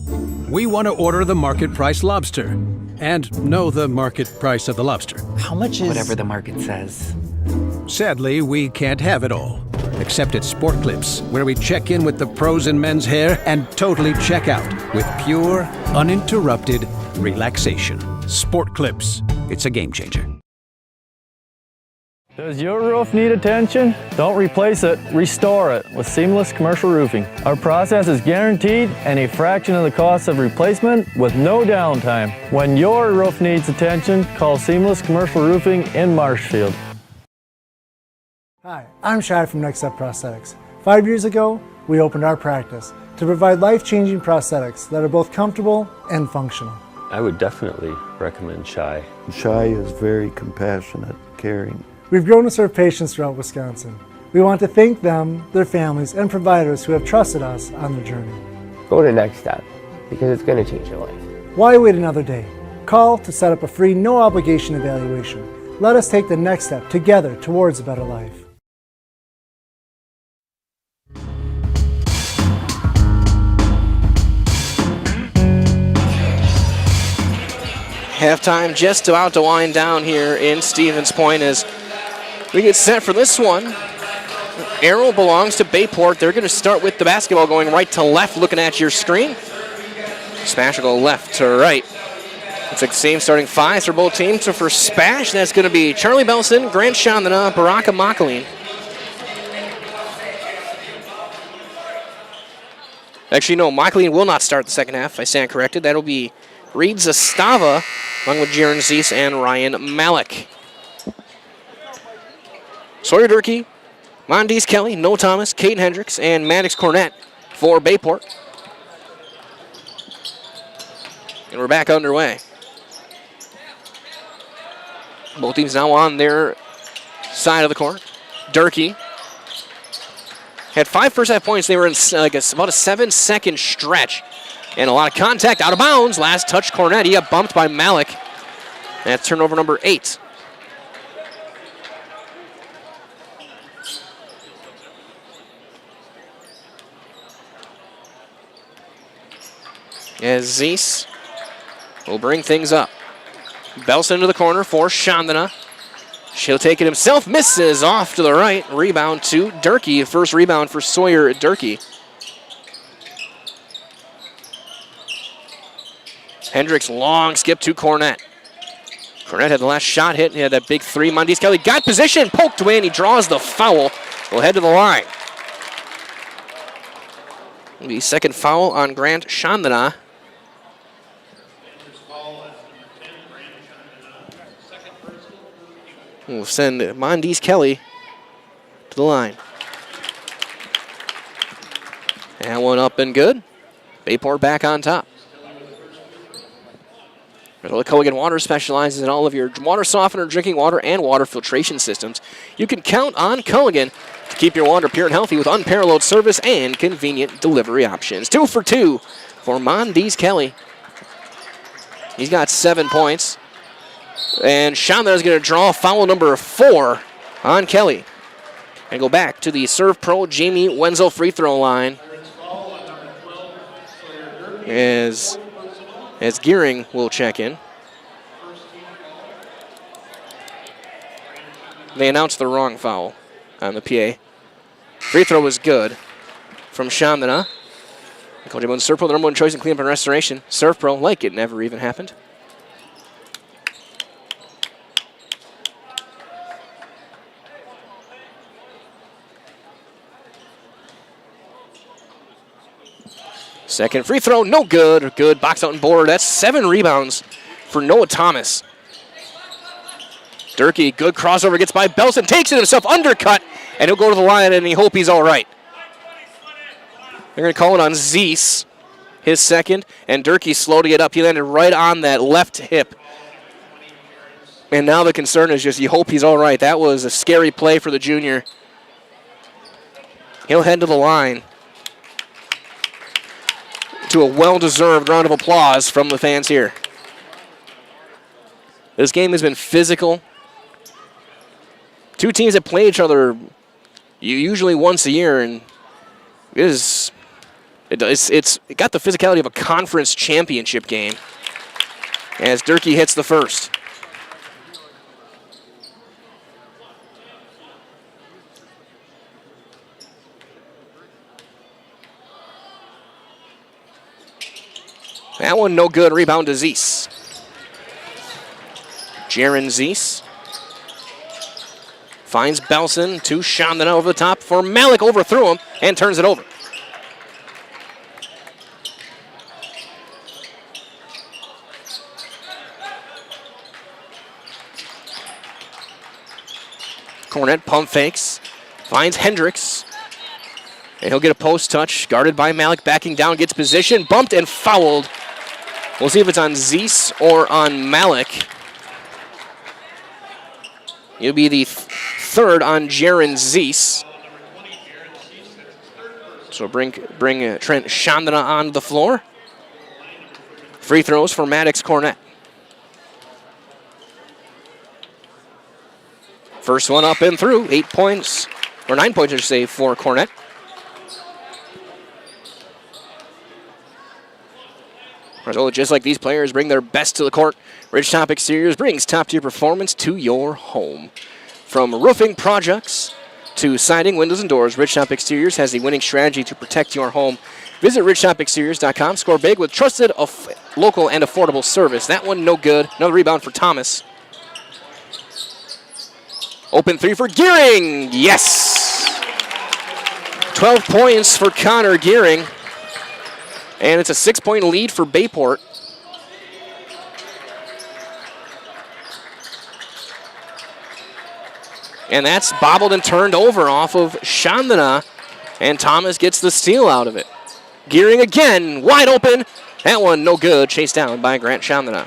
We want to order the market price lobster. And know the market price of the lobster. How much is... Whatever the market says. Sadly, we can't have it all. Except at Sport Clips, where we check in with the pros in men's hair and totally check out with pure, uninterrupted relaxation. Sport Clips. It's a game changer. Does your roof need attention? Don't replace it, restore it with Seamless Commercial Roofing. Our process is guaranteed and a fraction of the cost of replacement with no downtime. When your roof needs attention, call Seamless Commercial Roofing in Marshfield. Hi, I'm Shai from Next Step Prosthetics. 5 years ago, we opened our practice to provide life-changing prosthetics that are both comfortable and functional. I would definitely recommend Shai. Shai is very compassionate, caring. We've grown to serve patients throughout Wisconsin. We want to thank them, their families, and providers who have trusted us on their journey. Go to Next Step because it's going to change your life. Why wait another day? Call to set up a free, no-obligation evaluation. Let us take the next step together towards a better life. Halftime just about to wind down here in Stevens Point as we get set for this one. Arrow belongs to Bayport. They're going to start with the basketball going right to left, looking at your screen. Spash will go left to right. It's the same starting fives for both teams. So for Spash, that's going to be Charlie Belson, Grant Chandana, Baraka Makaline. Actually, no, Makaline will not start the second half. I stand corrected. That'll be Reed Zastava, along with Jaron Zeese and Ryan Malik. Sawyer Durkee, Mondees Kelly, Noah Thomas, Caden Hendricks, and Maddox Cornett for Bayport. And we're back underway. Both teams now on their side of the court. Durkee had 5 first half points. They were in about a 7-second stretch. And a lot of contact, out of bounds. Last touch, Cornett. He got bumped by Malik. That's turnover number 8. As Zeese will bring things up. Belson into the corner for Chandana. She'll take it himself. Misses off to the right. Rebound to Durkee. First rebound for Sawyer Durkee. Hendricks long skip to Cornett. Cornett had the last shot hit. He had that big three. Mondees Kelly got position, poked away, and he draws the foul. We'll head to the line. The second foul on Grant Chandana. We'll send Mondees Kelly to the line. That one up and good. Bayport back on top. Culligan Water specializes in all of your water softener, drinking water, and water filtration systems. You can count on Culligan to keep your water pure and healthy with unparalleled service and convenient delivery options. 2 for 2 for Mondees Kelly. He's got 7 points. And Chandler is going to draw foul number 4 on Kelly. And go back to the Serve Pro Jamie Wenzel free throw line. As Gearing will check in. They announced the wrong foul on the PA. Free throw was good from Chandana. Coach Boone, Surf Pro, the number 1 choice in cleanup and restoration. Surf Pro, like it never even happened. Second free throw, no good. Good box out and board. That's 7 rebounds for Noah Thomas. Durkee, good crossover, gets by Belson, takes it himself, undercut, and he'll go to the line, and he hope he's all right. They're going to call it on Zeese, his second, and Durkee slow to get up. He landed right on that left hip. And now the concern is just you hope he's all right. That was a scary play for the junior. He'll head to the line. To a well-deserved round of applause from the fans here. This game has been physical. 2 teams that play each other usually once a year, and it's got the physicality of a conference championship game. As Durkee hits the first. That one no good. Rebound to Zeese. Jaron Zeese Finds Belson to Chandana over the top for Malik, overthrew him and turns it over. Cornett pump fakes, finds Hendricks, and he'll get a post touch, guarded by Malik, backing down, gets position, bumped and fouled. We'll see if it's on Zeese or on Malik. It'll be the third on Jaron Zeese. So bring Trent Chandana onto the floor. Free throws for Maddox Cornett. First one up and through, 8 points, or 9 points, I should say, for Cornett. Just like these players bring their best to the court, Ridgetop Exteriors brings top-tier performance to your home. From roofing projects to siding, windows, and doors, Ridgetop Exteriors has the winning strategy to protect your home. Visit ridgetopexteriors.com. Score big with trusted, local, and affordable service. That one no good. Another rebound for Thomas. Open three for Gearing. Yes! 12 points for Connor Gearing. And it's a 6-point lead for Bayport. And that's bobbled and turned over off of Chandana. And Thomas gets the steal out of it. Gearing again, wide open. That one no good, chased down by Grant Chandana.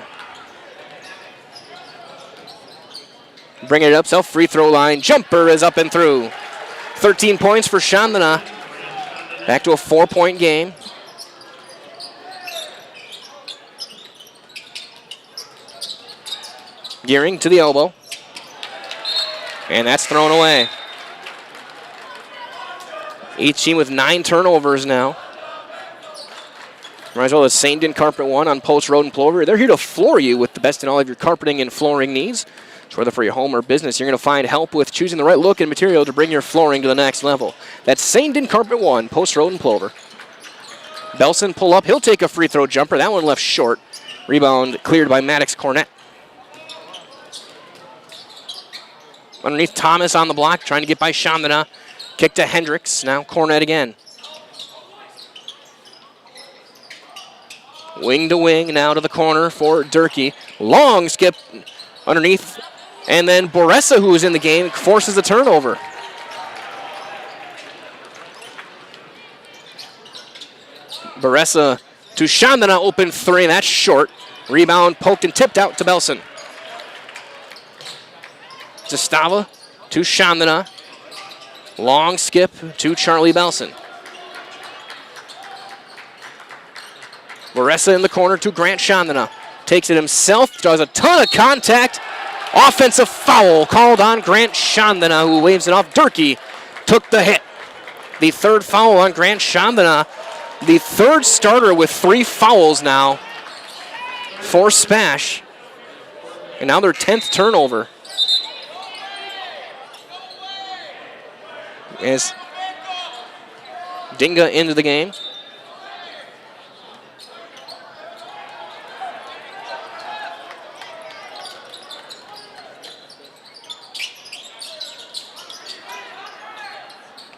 Bringing it up, free throw line. Jumper is up and through. 13 points for Chandana. Back to a 4-point game. Gearing to the elbow. And that's thrown away. Each team with 9 turnovers now. Might as well as Sainton Carpet One on Post Road and Plover. They're here to floor you with the best in all of your carpeting and flooring needs. So whether for your home or business, you're going to find help with choosing the right look and material to bring your flooring to the next level. That's Sainton Carpet One, Post Road and Plover. Belson pull up. He'll take a free throw jumper. That one left short. Rebound cleared by Maddox Cornett. Underneath Thomas on the block, trying to get by Chandana. Kick to Hendricks. Now Cornett again. Wing to wing, now to the corner for Durkee. Long skip underneath. And then Boressa, who was in the game, forces a turnover. Boressa to Chandana, open three, that's short. Rebound poked and tipped out to Belson. Zastava to Chandana. Long skip to Charlie Belson. Boressa in the corner to Grant Chandana. Takes it himself, does a ton of contact. Offensive foul called on Grant Chandana, who waves it off. Durkee took the hit. The third foul on Grant Chandana. The third starter with 3 fouls now for SPASH. And now their 10th turnover. As Dinga into the game.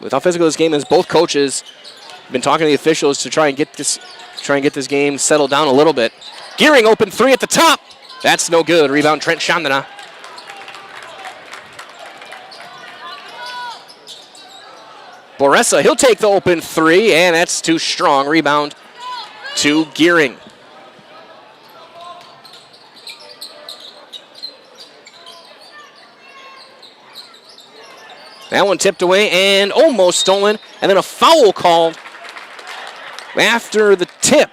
With how physical this game is, both coaches have been talking to the officials to try and get this game settled down a little bit. Gearing open three at the top. That's no good. Rebound Trent Chandana. Boressa, he'll take the open three, and that's too strong. Rebound to Gearing. That one tipped away and almost stolen, and then a foul called after the tip.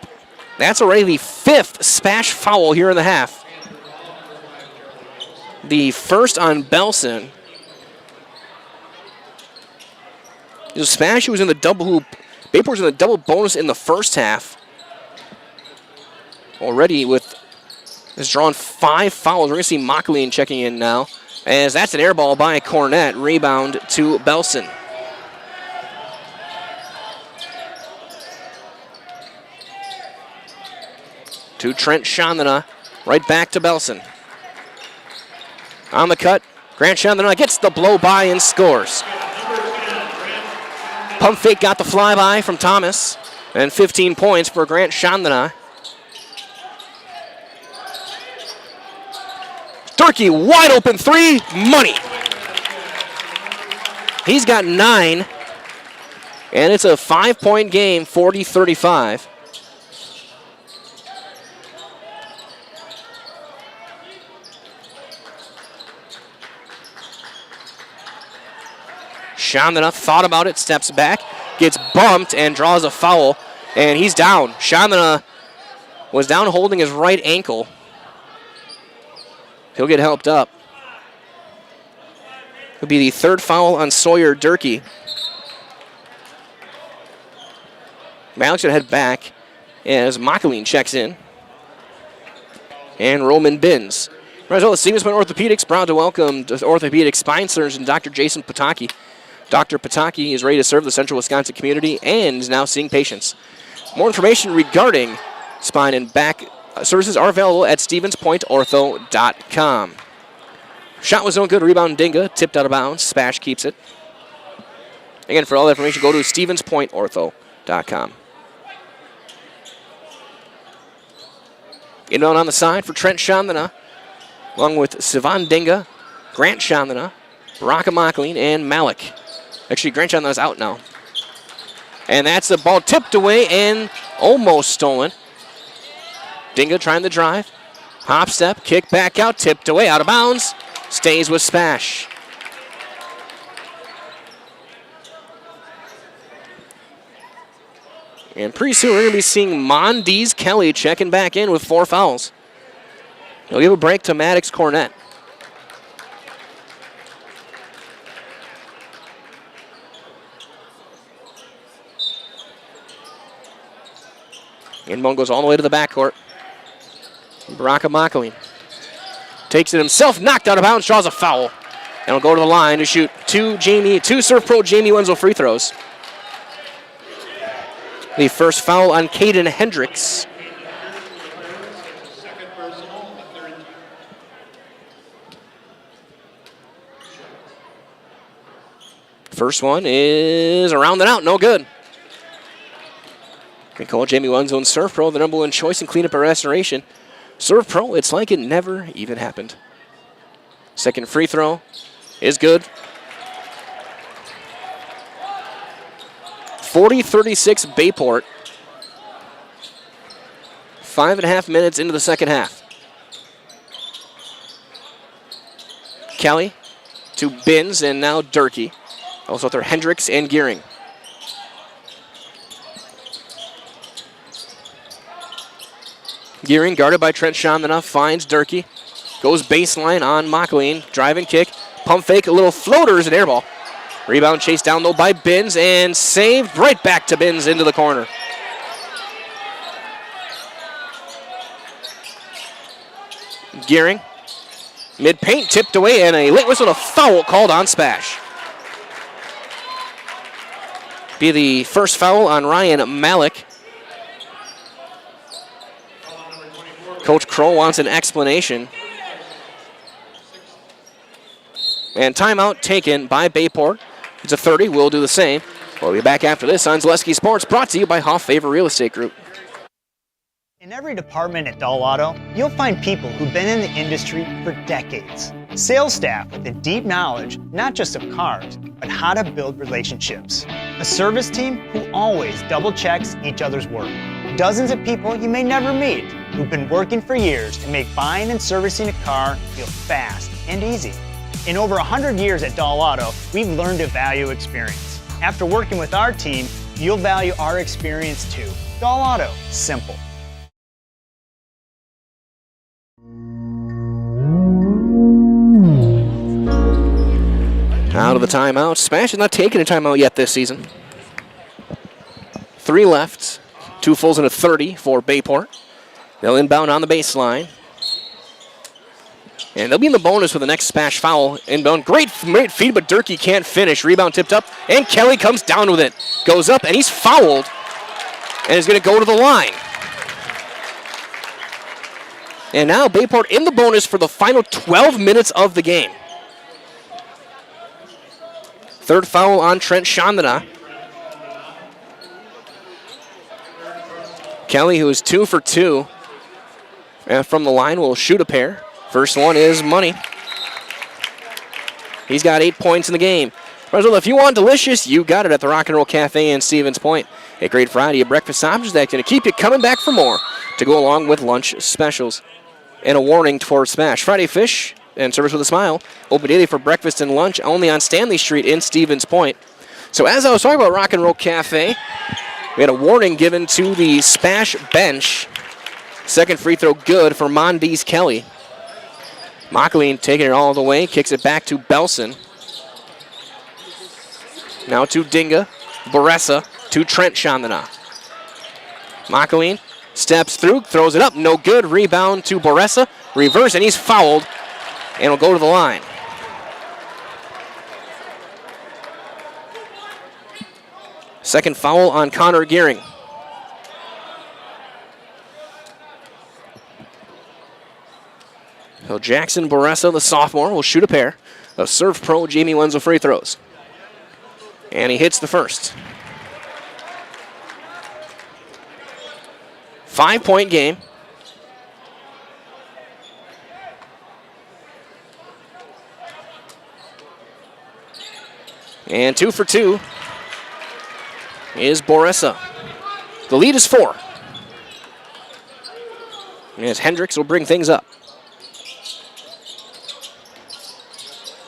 That's already the 5th SPASH foul here in the half. The first on Belson. SPASH was in the double hoop. Bayport was in the double bonus in the first half. Already has drawn 5 fouls. We're going to see Mocklean checking in now, as that's an air ball by Cornett. Rebound to Belson. To Trent Chandana. Right back to Belson. On the cut, Grant Chandler gets the blow by and scores. Pump fake got the flyby from Thomas. And 15 points for Grant Chandler. Durkee, wide open three, money. He's got 9. And it's a 5-point game, 40-35. Chandler thought about it, steps back, gets bumped, and draws a foul. And he's down. Chandler was down holding his right ankle. He'll get helped up. It'll be the 3rd foul on Sawyer Durkee. Malik's going to head back as Makaline checks in. And Roman Binns. Right, well, Stevens Point Orthopedics proud to welcome orthopedic spine surgeon Dr. Jason Pataki. Dr. Pataki is ready to serve the Central Wisconsin community and is now seeing patients. More information regarding spine and back services are available at StevensPointOrtho.com. Shot was no good. Rebound Dinga. Tipped out of bounds. Spash keeps it. Again, for all that information, go to StevensPointOrtho.com. Inbound on the side for Trent Chandana, along with Sivan Dinga, Grant Chandana, Baraka Makaline, and Malik. Actually, Grant Chandana's out now. And that's the ball tipped away and almost stolen. Dinga trying to drive. Hop step, kick back out, tipped away, out of bounds. Stays with Spash. And pretty soon we're going to be seeing Mondees Kelly checking back in with 4 fouls. He'll give a break to Maddox Cornett. Inbound goes all the way to the backcourt. Baraka Makaline takes it himself, knocked out of bounds, draws a foul. And will go to the line to shoot 2 Surf Pro Jamie Wenzel free throws. The first foul on Caden Hendricks. First one is around and out, no good. We call Jamie Wenzel and Surf Pro the #1 choice in cleanup and restoration. Surf Pro, it's like it never even happened. Second free throw is good. 40-36 Bayport. 5.5 minutes into the second half. Kelly to Binns and now Durkee. Also there Hendricks and Gearing. Gearing guarded by Trent Chandana, finds Durkee. Goes baseline on Makaline. Driving kick. Pump fake, a little floater is an air ball. Rebound chased down low by Binns and saved right back to Binns into the corner. Gearing. Mid-paint tipped away and a late whistle, a foul called on Spash. Be the first foul on Ryan Malik. Coach Kroll wants an explanation. And timeout taken by Bayport. It's a 30. We'll do the same. We'll be back after this on Zaleski Sports, brought to you by Hoff Favor Real Estate Group. In every department at Dull Auto, you'll find people who've been in the industry for decades. Sales staff with a deep knowledge, not just of cars, but how to build relationships. A service team who always double checks each other's work. Dozens of people you may never meet who've been working for years to make buying and servicing a car feel fast and easy. In over 100 years at Dull Auto, we've learned to value experience. After working with our team, you'll value our experience too. Dull Auto, simple. Out of the timeout. Spash has not taken a timeout yet this season. 3 left. 2 fulls and a 30 for Bayport. They'll inbound on the baseline. And they'll be in the bonus for the next Spash foul. Inbound, great feed, but Durkee can't finish. Rebound tipped up, and Kelly comes down with it. Goes up, and he's fouled, and is going to go to the line. And now Bayport in the bonus for the final 12 minutes of the game. Third foul on Trent Chandana. Kelly, who is 2 for 2 from the line, will shoot a pair. First one is money. He's got 8 points in the game. Well, if you want delicious, you got it at the Rock and Roll Cafe in Stevens Point. A great variety of breakfast options that's going to keep you coming back for more to go along with lunch specials. And a warning for SPASH. Friday Fish and Service with a Smile. Open daily for breakfast and lunch only on Stanley Street in Stevens Point. So as I was talking about Rock and Roll Cafe, we had a warning given to the SPASH bench. Second free throw good for Mondees Kelly. Mockling taking it all the way, kicks it back to Belson. Now to Dinga, Baressa, to Trent Chandana. Mockling steps through, throws it up, no good. Rebound to Baressa, reverse, and he's fouled, and will go to the line. Second foul on Connor Gearing. So Jackson Baressa, the sophomore, will shoot a pair of Serve Pro Jamie Wenzel free throws. And he hits the first. 5-point game. And 2 for 2 is Baressa. The lead is 4. As Hendricks will bring things up.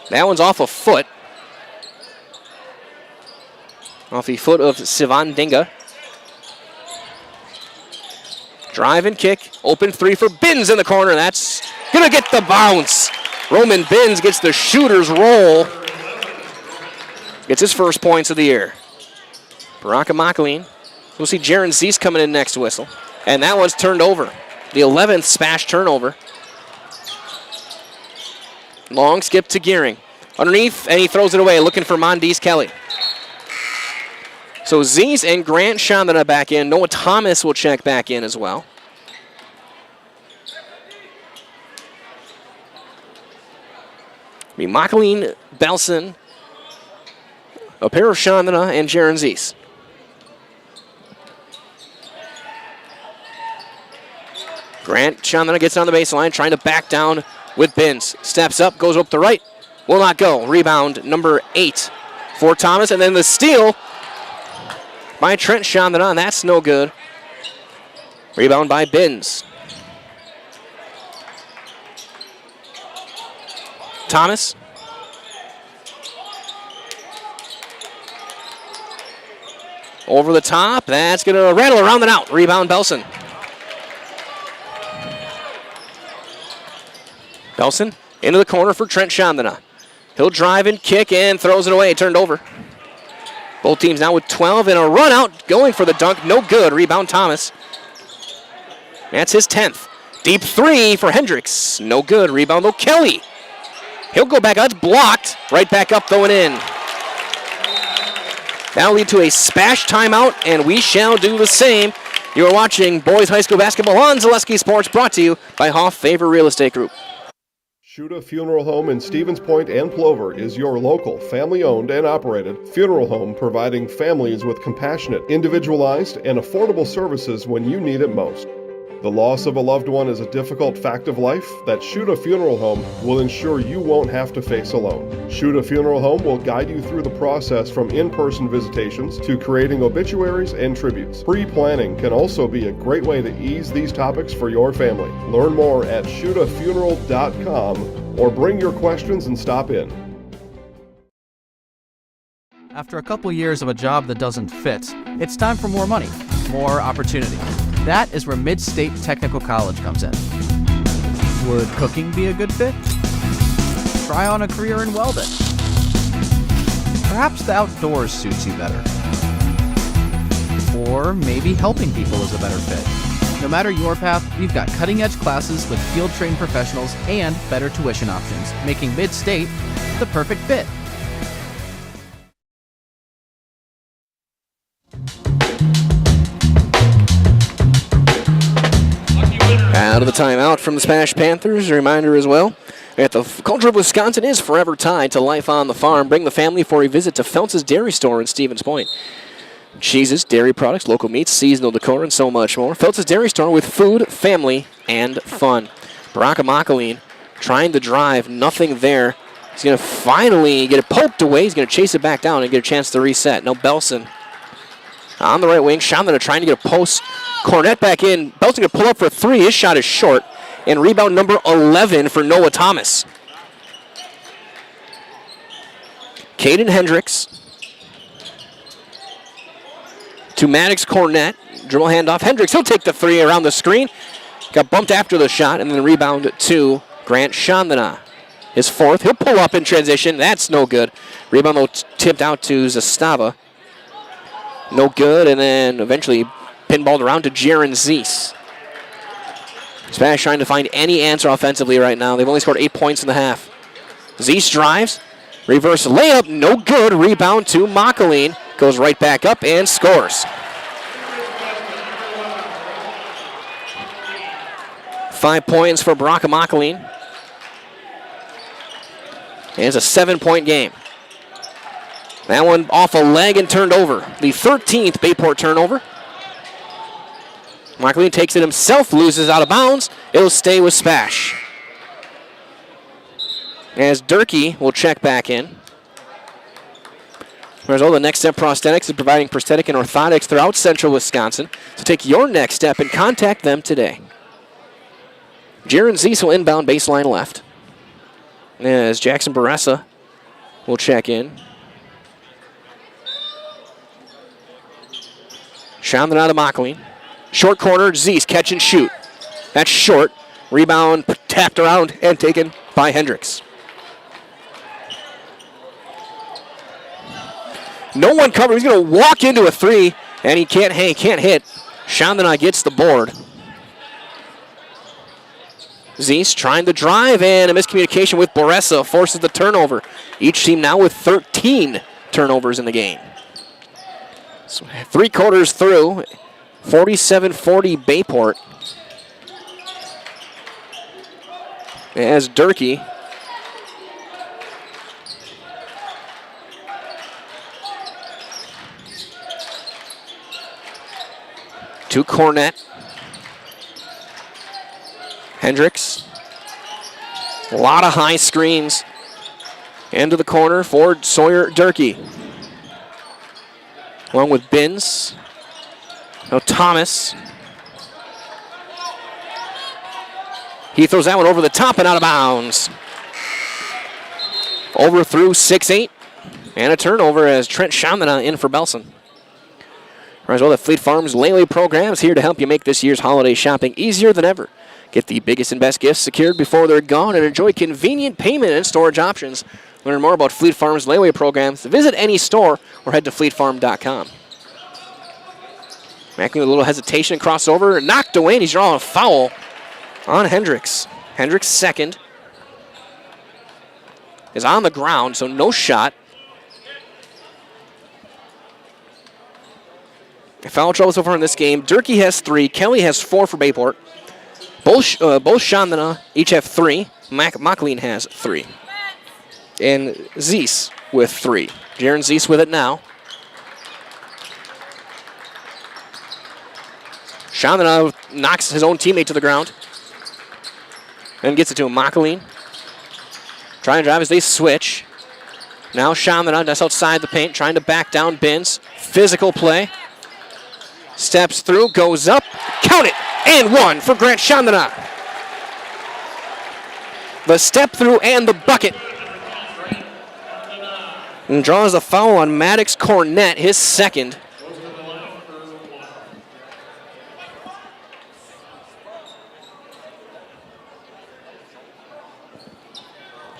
That one's off a foot. Off the foot of Sivan Dinga. Drive and kick. Open three for Binns in the corner. That's going to get the bounce. Roman Binns gets the shooter's roll. Gets his first points of the year. Baraka Makaleen. We'll see Jaron Zeese coming in next whistle. And that one's turned over. The 11th SPASH turnover. Long skip to Gearing. Underneath, and he throws it away, looking for Mondees Kelly. So Zeese and Grant Chandana back in. Noah Thomas will check back in as well. Be Makaleen, Belson, a pair of Chandana, and Jaron Zeese. Grant Chandana gets on the baseline, trying to back down with Binns. Steps up, goes up the right. Will not go. Rebound number 8 for Thomas. And then the steal by Trent Chandana, and that's no good. Rebound by Binns. Thomas. Over the top. That's going to rattle around and out. Rebound Belson. Belson into the corner for Trent Chandana. He'll drive and kick and throws it away. Turned over. Both teams now with 12 and a run out. Going for the dunk. No good. Rebound Thomas. That's his 10th. Deep three for Hendricks. No good. Rebound though Kelly. He'll go back. That's blocked. Right back up though and in. That'll lead to a SPASH timeout, and we shall do the same. You are watching boys high school basketball on Zaleski Sports, brought to you by Hoff Favor Real Estate Group. Shuta Funeral Home in Stevens Point and Plover is your local, family-owned and operated funeral home providing families with compassionate, individualized, and affordable services when you need it most. The loss of a loved one is a difficult fact of life that Shuta Funeral Home will ensure you won't have to face alone. Shuta Funeral Home will guide you through the process from in-person visitations to creating obituaries and tributes. Pre-planning can also be a great way to ease these topics for your family. Learn more at shutafuneral.com or bring your questions and stop in. After a couple years of a job that doesn't fit, it's time for more money, more opportunity. That is where Mid-State Technical College comes in. Would cooking be a good fit? Try on a career in welding. Perhaps the outdoors suits you better. Or maybe helping people is a better fit. No matter your path, we've got cutting-edge classes with field-trained professionals and better tuition options, making Mid-State the perfect fit. Out of the timeout from the SPASH Panthers. A reminder as well, At the culture of Wisconsin is forever tied to life on the farm. Bring the family for a visit to Feltz's Dairy Store in Stevens Point. Cheeses, dairy products, local meats, seasonal decor, and so much more. Feltz's Dairy Store with food, family, and fun. Brockamakaline trying to drive, nothing there. He's going to finally get it poked away. He's going to chase it back down and get a chance to reset. No, Belson on the right wing. Chandler trying to get a post. Cornett back in. Belson going to pull up for 3. His shot is short. And rebound number 11 for Noah Thomas. Caden Hendricks to Maddox Cornett. Dribble handoff. Hendricks, he'll take the 3 around the screen. Got bumped after the shot, and then rebound to Grant Chandana. His 4th. He'll pull up in transition. That's no good. Rebound, though, tipped out to Zastava. No good, and then eventually pinballed around to Jaron Zeese. Spash trying to find any answer offensively right now. They've only scored 8 points in the half. Zeese drives. Reverse layup. No good. Rebound to Makaline. Goes right back up and scores. 5 points for Brockamakaline. And it's a 7-point game. That one off a leg and turned over. The 13th Bayport turnover. Makaline takes it himself, loses out of bounds. It'll stay with Spash. As Durkee will check back in. As well, the Next Step Prosthetics is providing prosthetic and orthotics throughout central Wisconsin. So take your next step and contact them today. Jaron Zeese will inbound baseline left. As Jackson Baressa will check in. Shouting out of Makaline. Short corner, Zeese, catch and shoot. That's short. Rebound tapped around and taken by Hendricks. No one covered. He's going to walk into a 3, and he can't hit. Chandana gets the board. Zeese trying to drive, and a miscommunication with Boressa forces the turnover. Each team now with 13 turnovers in the game. So 3 quarters through, 47-40 Bayport. As Durkee to Cornett. Hendricks. A lot of high screens. Into the corner for Sawyer Durkee. Along with Binns. Now Thomas. He throws that one over the top and out of bounds. Overthrew 6-8. And a turnover as Trent Shamana in for Belson. As well, the Fleet Farms Layaway program is here to help you make this year's holiday shopping easier than ever. Get the biggest and best gifts secured before they're gone and enjoy convenient payment and storage options. Learn more about Fleet Farms Layaway programs. Visit any store or head to fleetfarm.com. Macklin with a little hesitation, crossover, knocked away, and he's drawing a foul on Hendricks. Hendricks' second is on the ground, so no shot. Foul trouble so far in this game. Durkee has 3. Kelly has 4 for Bayport. Both Chandana each have 3. Macklin has 3. And Zeese with 3. Jaron Zeese with it now. Chandana knocks his own teammate to the ground. Then gets it to him. Macklin trying to drive as they switch. Now Chandana, that's outside the paint, trying to back down Binns. Physical play. Steps through, goes up, count it, and 1 for Grant Chandana. The step through and the bucket. And draws a foul on Maddox Cornett, his second.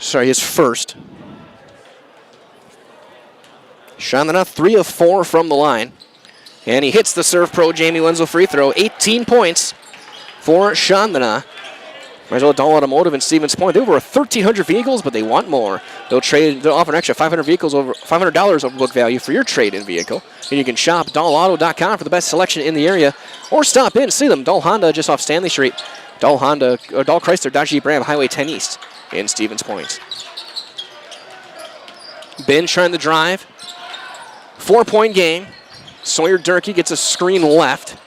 Sorry, his first. Chandana 3 of 4 from the line. And he hits the Serve Pro Jamie Wenzel free throw. 18 points for Chandana. Might as well Dahl Automotive and Stevens Point. They have over 1,300 vehicles, but they want more. They'll offer an extra $500 over book value for your trade-in vehicle. And you can shop DahlAuto.com for the best selection in the area, or stop in and see them. Dahl Honda just off Stanley Street. Dahl Chrysler Dodge Jeep Ram, Highway 10 East in Stevens Point. Ben trying to drive. 4-point game. Sawyer Durkee gets a screen left.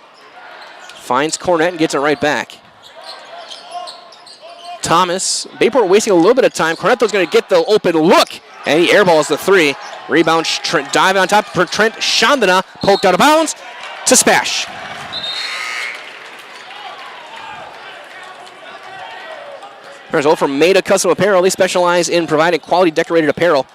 Finds Cornett and gets it right back. Thomas, Bayport wasting a little bit of time. Cornetto's going to get the open look, and he airballs the 3. Rebound, dive on top for Trent Chandana, poked out of bounds to SPASH. Result from Maida Custom Apparel. They specialize in providing quality decorated apparel,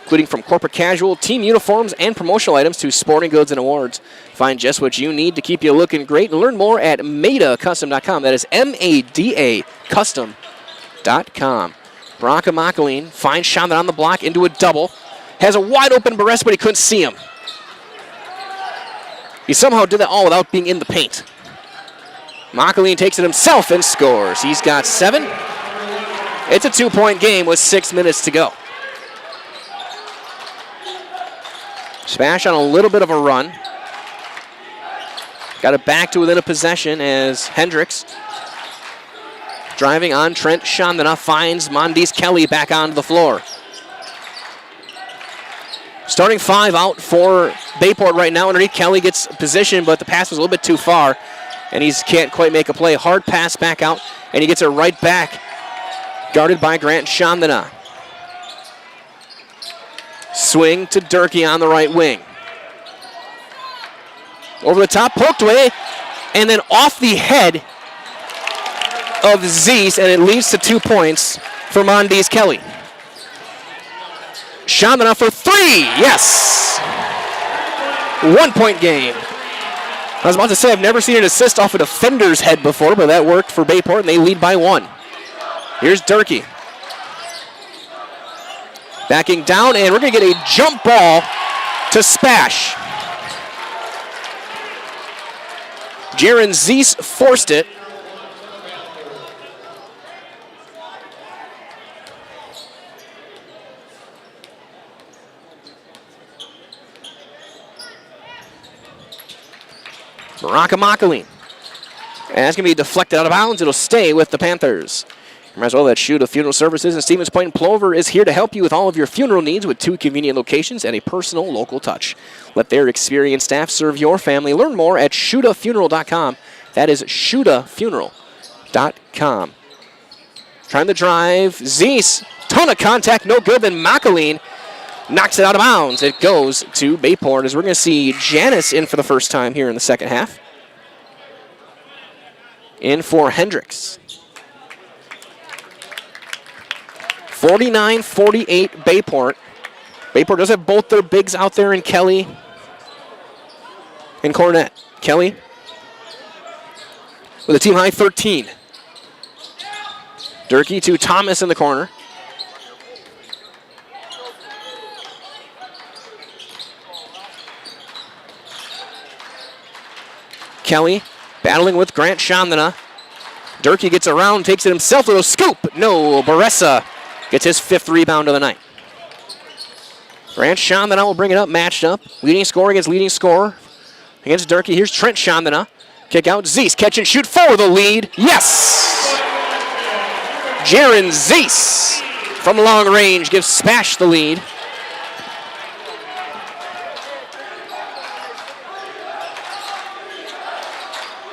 including from corporate casual, team uniforms, and promotional items to sporting goods and awards. Find just what you need to keep you looking great and learn more at MaidaCustom.com. That is M-A-D-A Custom.com. Baraka Makaline finds Chandana on the block into a double. Has a wide open Barres, but he couldn't see him. He somehow did that all without being in the paint. Makaline takes it himself and scores. He's got 7. It's a 2-point game with 6 minutes to go. SPASH on a little bit of a run. Got it back to within a possession as Hendricks, driving on Trent Chandana, finds Mondes Kelly back onto the floor. Starting 5 out for Bayport right now. Underneath, Kelly gets position, but the pass was a little bit too far, and he can't quite make a play. Hard pass back out, and he gets it right back, guarded by Grant Chandana. Swing to Durkee on the right wing. Over the top, poked away, and then off the head of Zeese, and it leads to 2 points for Mondes Kelly. Chandana for 3, yes! 1-point game. I was about to say, I've never seen an assist off a defender's head before, but that worked for Bayport, and they lead by 1. Here's Durkee. Backing down, and we're going to get a jump ball to SPASH. Jaron Zeese forced it. Baraka Makaline. And that's going to be deflected out of bounds. It'll stay with the Panthers. Remember as well that Shuda Funeral Services in Stevens Point and Plover is here to help you with all of your funeral needs with 2 convenient locations and a personal local touch. Let their experienced staff serve your family. Learn more at ShudaFuneral.com. That is ShudaFuneral.com. Trying to drive. Zeese. Ton of contact. No good. Then Makaline knocks it out of bounds. It goes to Bayport as we're going to see Janice in for the first time here in the second half. In for Hendricks. 49-48 Bayport. Bayport does have both their bigs out there in Kelly and Cornett. Kelly with a team high 13. Durkee to Thomas in the corner. Kelly battling with Grant Chandana. Durkee gets around, takes it himself, little scoop. No, Baressa gets his 5th rebound of the night. Grant Chandana will bring it up, matched up. Leading scorer against leading scorer against Durkee. Here's Trent Chandana. Kick out, Zeese, catch and shoot for the lead. Yes! Jaron Zeese from long range gives SPASH the lead.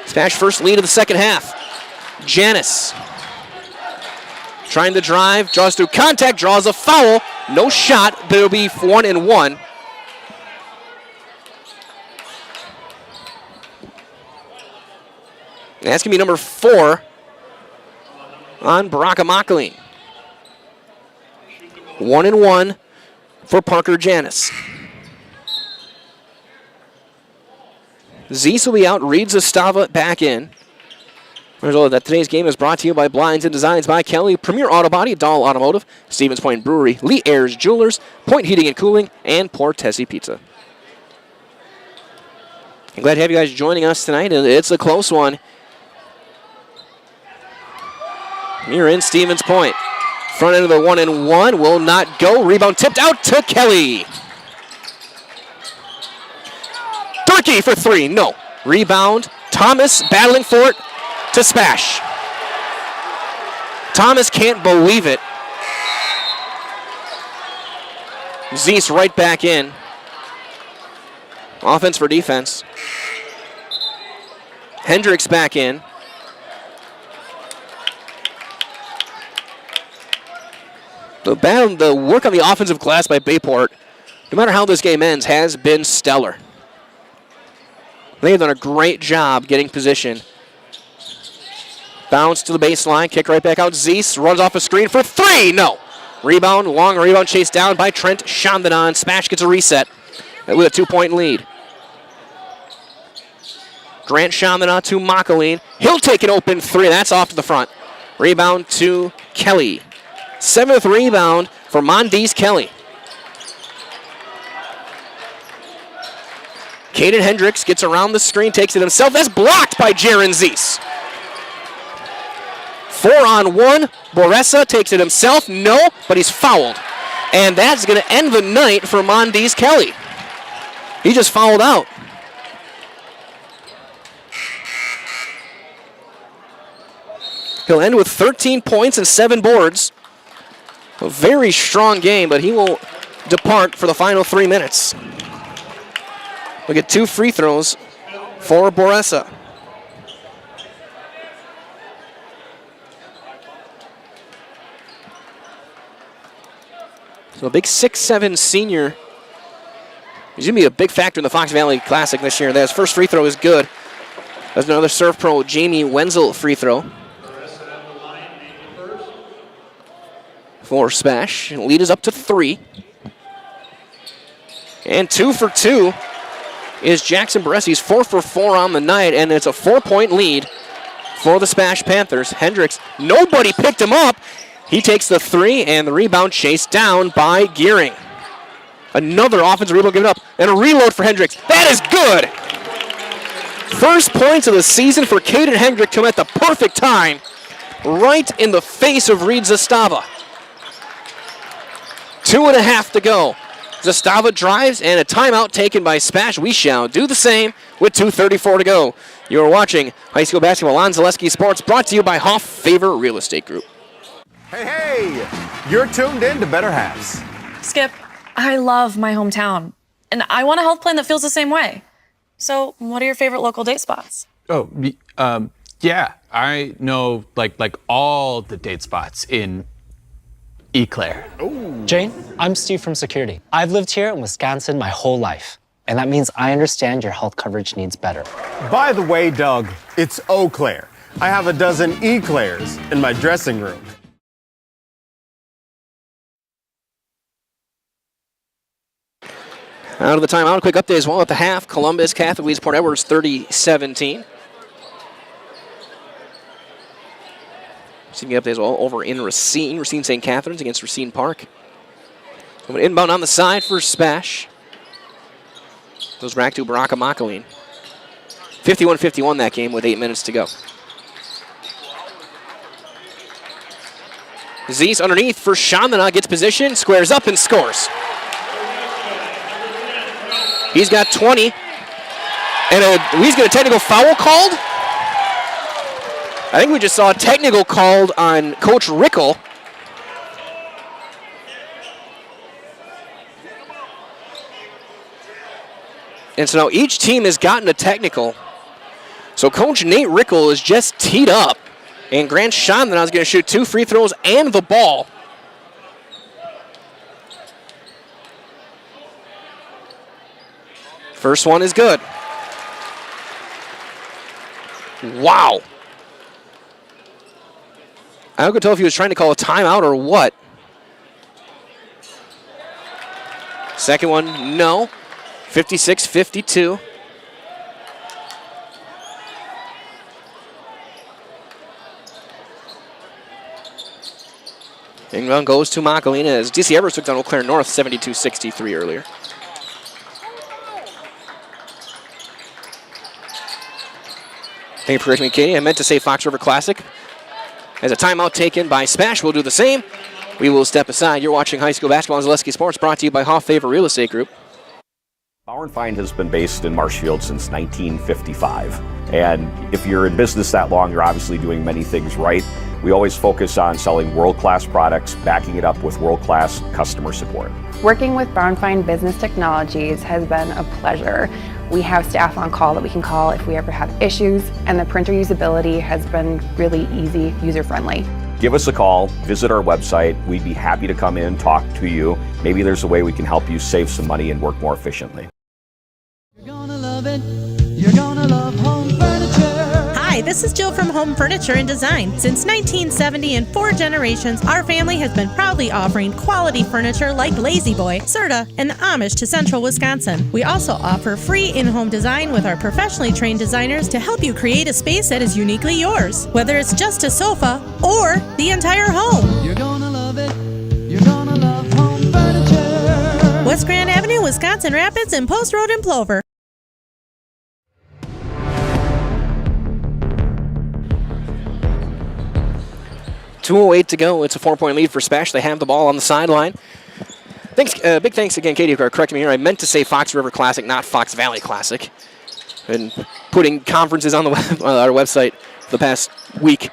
SPASH first lead of the second half. Janice trying to drive, draws through contact, draws a foul. No shot, but it'll be 1 and 1. And that's going to be number 4 on Baraka Makaline. 1 and 1 for Parker Janice. Zeese will be out, Reed Zastava back in. Result that today's game is brought to you by Blinds and Designs by Kelly, Premier Auto Body, Dahl Automotive, Stevens Point Brewery, Lee Ayers Jewelers, Point Heating and Cooling, and Portesi Pizza. I'm glad to have you guys joining us tonight, and it's a close one. You're in Stevens Point. Front end of the 1 and 1 will not go. Rebound tipped out to Kelly. Durkee for 3, no. Rebound, Thomas battling for it to SPASH. Thomas can't believe it. Zeese right back in. Offense for defense. Hendricks back in. The work on the offensive glass by Bayport, no matter how this game ends, has been stellar. They've done a great job getting position. Bounce to the baseline, kick right back out. Zeese runs off a screen for three. No. Rebound, long rebound chased down by Trent Chandana. SPASH gets a reset with a 2-point lead. Grant Chandana to Makaline. He'll take an open three. That's off to the front. Rebound to Kelly. 7th rebound for Mondees Kelly. Caden Hendricks gets around the screen, takes it himself. That's blocked by Jaron Zeese. 4-on-1. Boressa takes it himself. No, but he's fouled. And that's going to end the night for Mondees Kelly. He just fouled out. He'll end with 13 points and 7 boards. A very strong game, but he will depart for the final 3 minutes. We'll get 2 free throws for Boressa. So a big 6'7" senior. He's going to be a big factor in the Fox Valley Classic this year. His first free throw is good. That's another Serve Pro Jamie Wenzel free throw for SPASH. Lead is up to 3. And 2 for 2 is Jackson Boressa. He's 4 for 4 on the night, and it's a 4-point lead for the SPASH Panthers. Hendricks, nobody picked him up. He takes the 3, and the rebound chased down by Gearing. Another offensive rebound given up, and a reload for Hendricks. That is good! First points of the season for Caden Hendricks come at the perfect time, right in the face of Reed Zastava. 2.5 to go. Zastava drives, and a timeout taken by SPASH. We shall do the same with 2:34 to go. You are watching high school basketball on Zaleski Sports, brought to you by Hoff Favor Real Estate Group. Hey, you're tuned in to Better Halves. Skip, I love my hometown, and I want a health plan that feels the same way. So, what are your favorite local date spots? Oh, yeah, I know like all the date spots in Eau Claire. Jane, I'm Steve from Security. I've lived here in Wisconsin my whole life, and that means I understand your health coverage needs better. By the way, Doug, it's Eau Claire. I have a dozen Eclairs in my dressing room. Out of the timeout, a quick update as well at the half. Columbus Catholic leads Port Edwards 30-17. Seeing the update as well over in Racine St. Catharines against Racine Park. So an inbound on the side for SPASH. Goes back to Baraka Makaline. 51-51 that game with 8 minutes to go. Zeese underneath for Chandana, gets position, squares up and scores. He's got 20. And he's got a technical foul called. I think we just saw a technical called on Coach Rickle. And so now each team has gotten a technical. So Coach Nate Rickle is just teed up. And Grant Chandana is going to shoot 2 free throws and the ball. First one is good. Wow. I don't tell if he was trying to call a timeout or what. Second one, no. 56-52. Inbound goes to Makaline as DC Everest took down Eau Claire North 72-63 earlier. Thank you for correcting me, Katie. I meant to say Fox River Classic. As a timeout taken by SPASH, we'll do the same. We will step aside. You're watching high school basketball on Zaleski Sports, brought to you by Hoff Favor Real Estate Group. Bauer & Feind has been based in Marshfield since 1955. And if you're in business that long, you're obviously doing many things right. We always focus on selling world-class products, backing it up with world-class customer support. Working with Bauer & Feind Business Technologies has been a pleasure. We have staff on call that we can call if we ever have issues, and the printer usability has been really easy, user-friendly. Give us a call, visit our website. We'd be happy to come in, talk to you. Maybe there's a way we can help you save some money and work more efficiently. You're gonna love it. You're gonna love home furniture. Hi, this is Jill from Home Furniture and Design. Since 1970 and 4 generations, our family has been proudly offering quality furniture like Lazy Boy, Serta, and Amish to Central Wisconsin. We also offer free in-home design with our professionally trained designers to help you create a space that is uniquely yours, whether it's just a sofa or the entire home. You're gonna love it. You're gonna love home furniture. West Grand Avenue, Wisconsin Rapids, and Post Road in Plover. .208 to go. It's a 4-point lead for SPASH. They have the ball on the sideline. Big thanks again, Katie, for correcting me here. I meant to say Fox River Classic, not Fox Valley Classic. Been putting conferences on the our website the past week,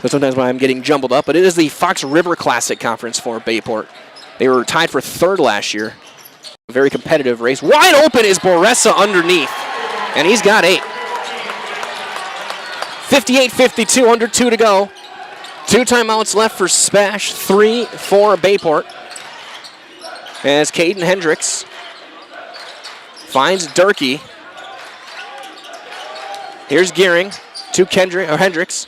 so sometimes I'm getting jumbled up. But it is the Fox River Classic conference for Bayport. They were tied for 3rd last year. A very competitive race. Wide open is Boressa underneath, and he's got 8. 58-52, under 2 to go. 2 timeouts left for SPASH, 3 for Bayport. As Caden Hendricks finds Durkee. Here's Gearing to Hendricks.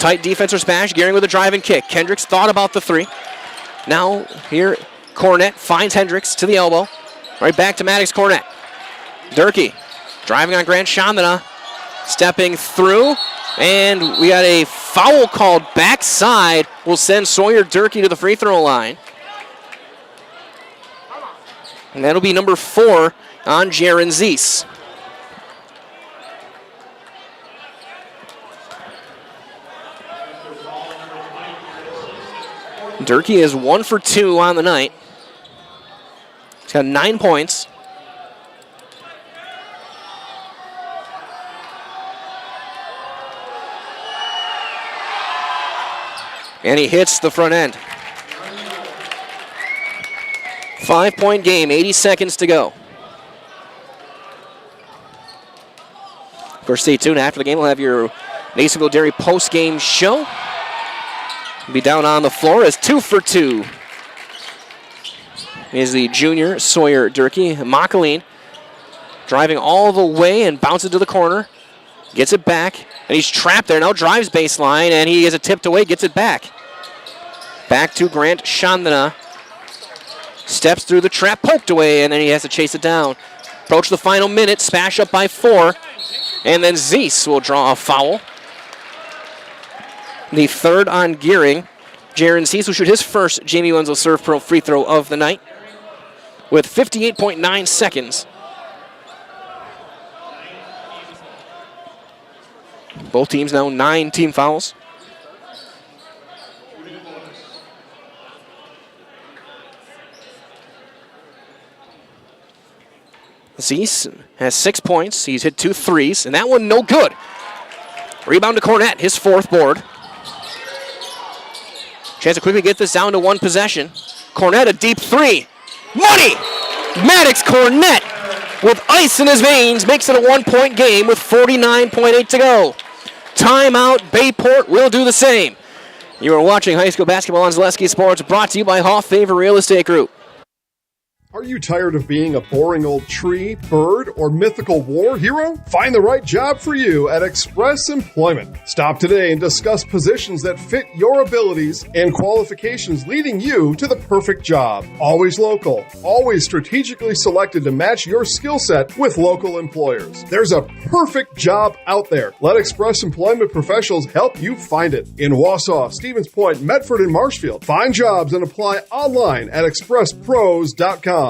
Tight defense for SPASH. Gearing with a drive and kick. Hendricks thought about the 3. Now here, Cornett finds Hendricks to the elbow. Right back to Maddox Cornett. Durkee driving on Grant Chandana. Stepping through. And we got a foul called backside. Will send Sawyer Durkee to the free throw line. And that'll be number 4 on Jaron Zeese. Durkee is 1 for 2 on the night. He's got 9 points. And he hits the front end. 5-point game, 80 seconds to go. Of course, stay tuned. After the game, we'll have your Nasonville Dairy post-game show. Be down on the floor as 2 for 2 is the junior Sawyer Durkee. Makaline driving all the way and bounces to the corner. Gets it back, and he's trapped there. Now drives baseline, and he has it tipped away, gets it back. Back to Grant Chandana. Steps through the trap, poked away, and then he has to chase it down. Approach the final minute, SPASH up by 4. And then Zeese will draw a foul. The 3rd on Gearing. Jaron Zeese will shoot his first Jamie Wenzel Serve Pro free throw of the night with 58.9 seconds. Both teams now 9 team fouls. Zeese has 6 points. He's hit 2 threes, and that one no good. Rebound to Cornett, his 4th board. Chance to quickly get this down to 1 possession. Cornett, a deep 3. Money! Maddox Cornett, with ice in his veins, makes it a 1-point game with 49.8 to go. Timeout, Bayport will do the same. You are watching high school basketball on Zaleski Sports, brought to you by Hoff Favor Real Estate Group. Are you tired of being a boring old tree, bird, or mythical war hero? Find the right job for you at Express Employment. Stop today and discuss positions that fit your abilities and qualifications, leading you to the perfect job. Always local, always strategically selected to match your skill set with local employers. There's a perfect job out there. Let Express Employment professionals help you find it. In Wausau, Stevens Point, Medford, and Marshfield. Find jobs and apply online at expresspros.com.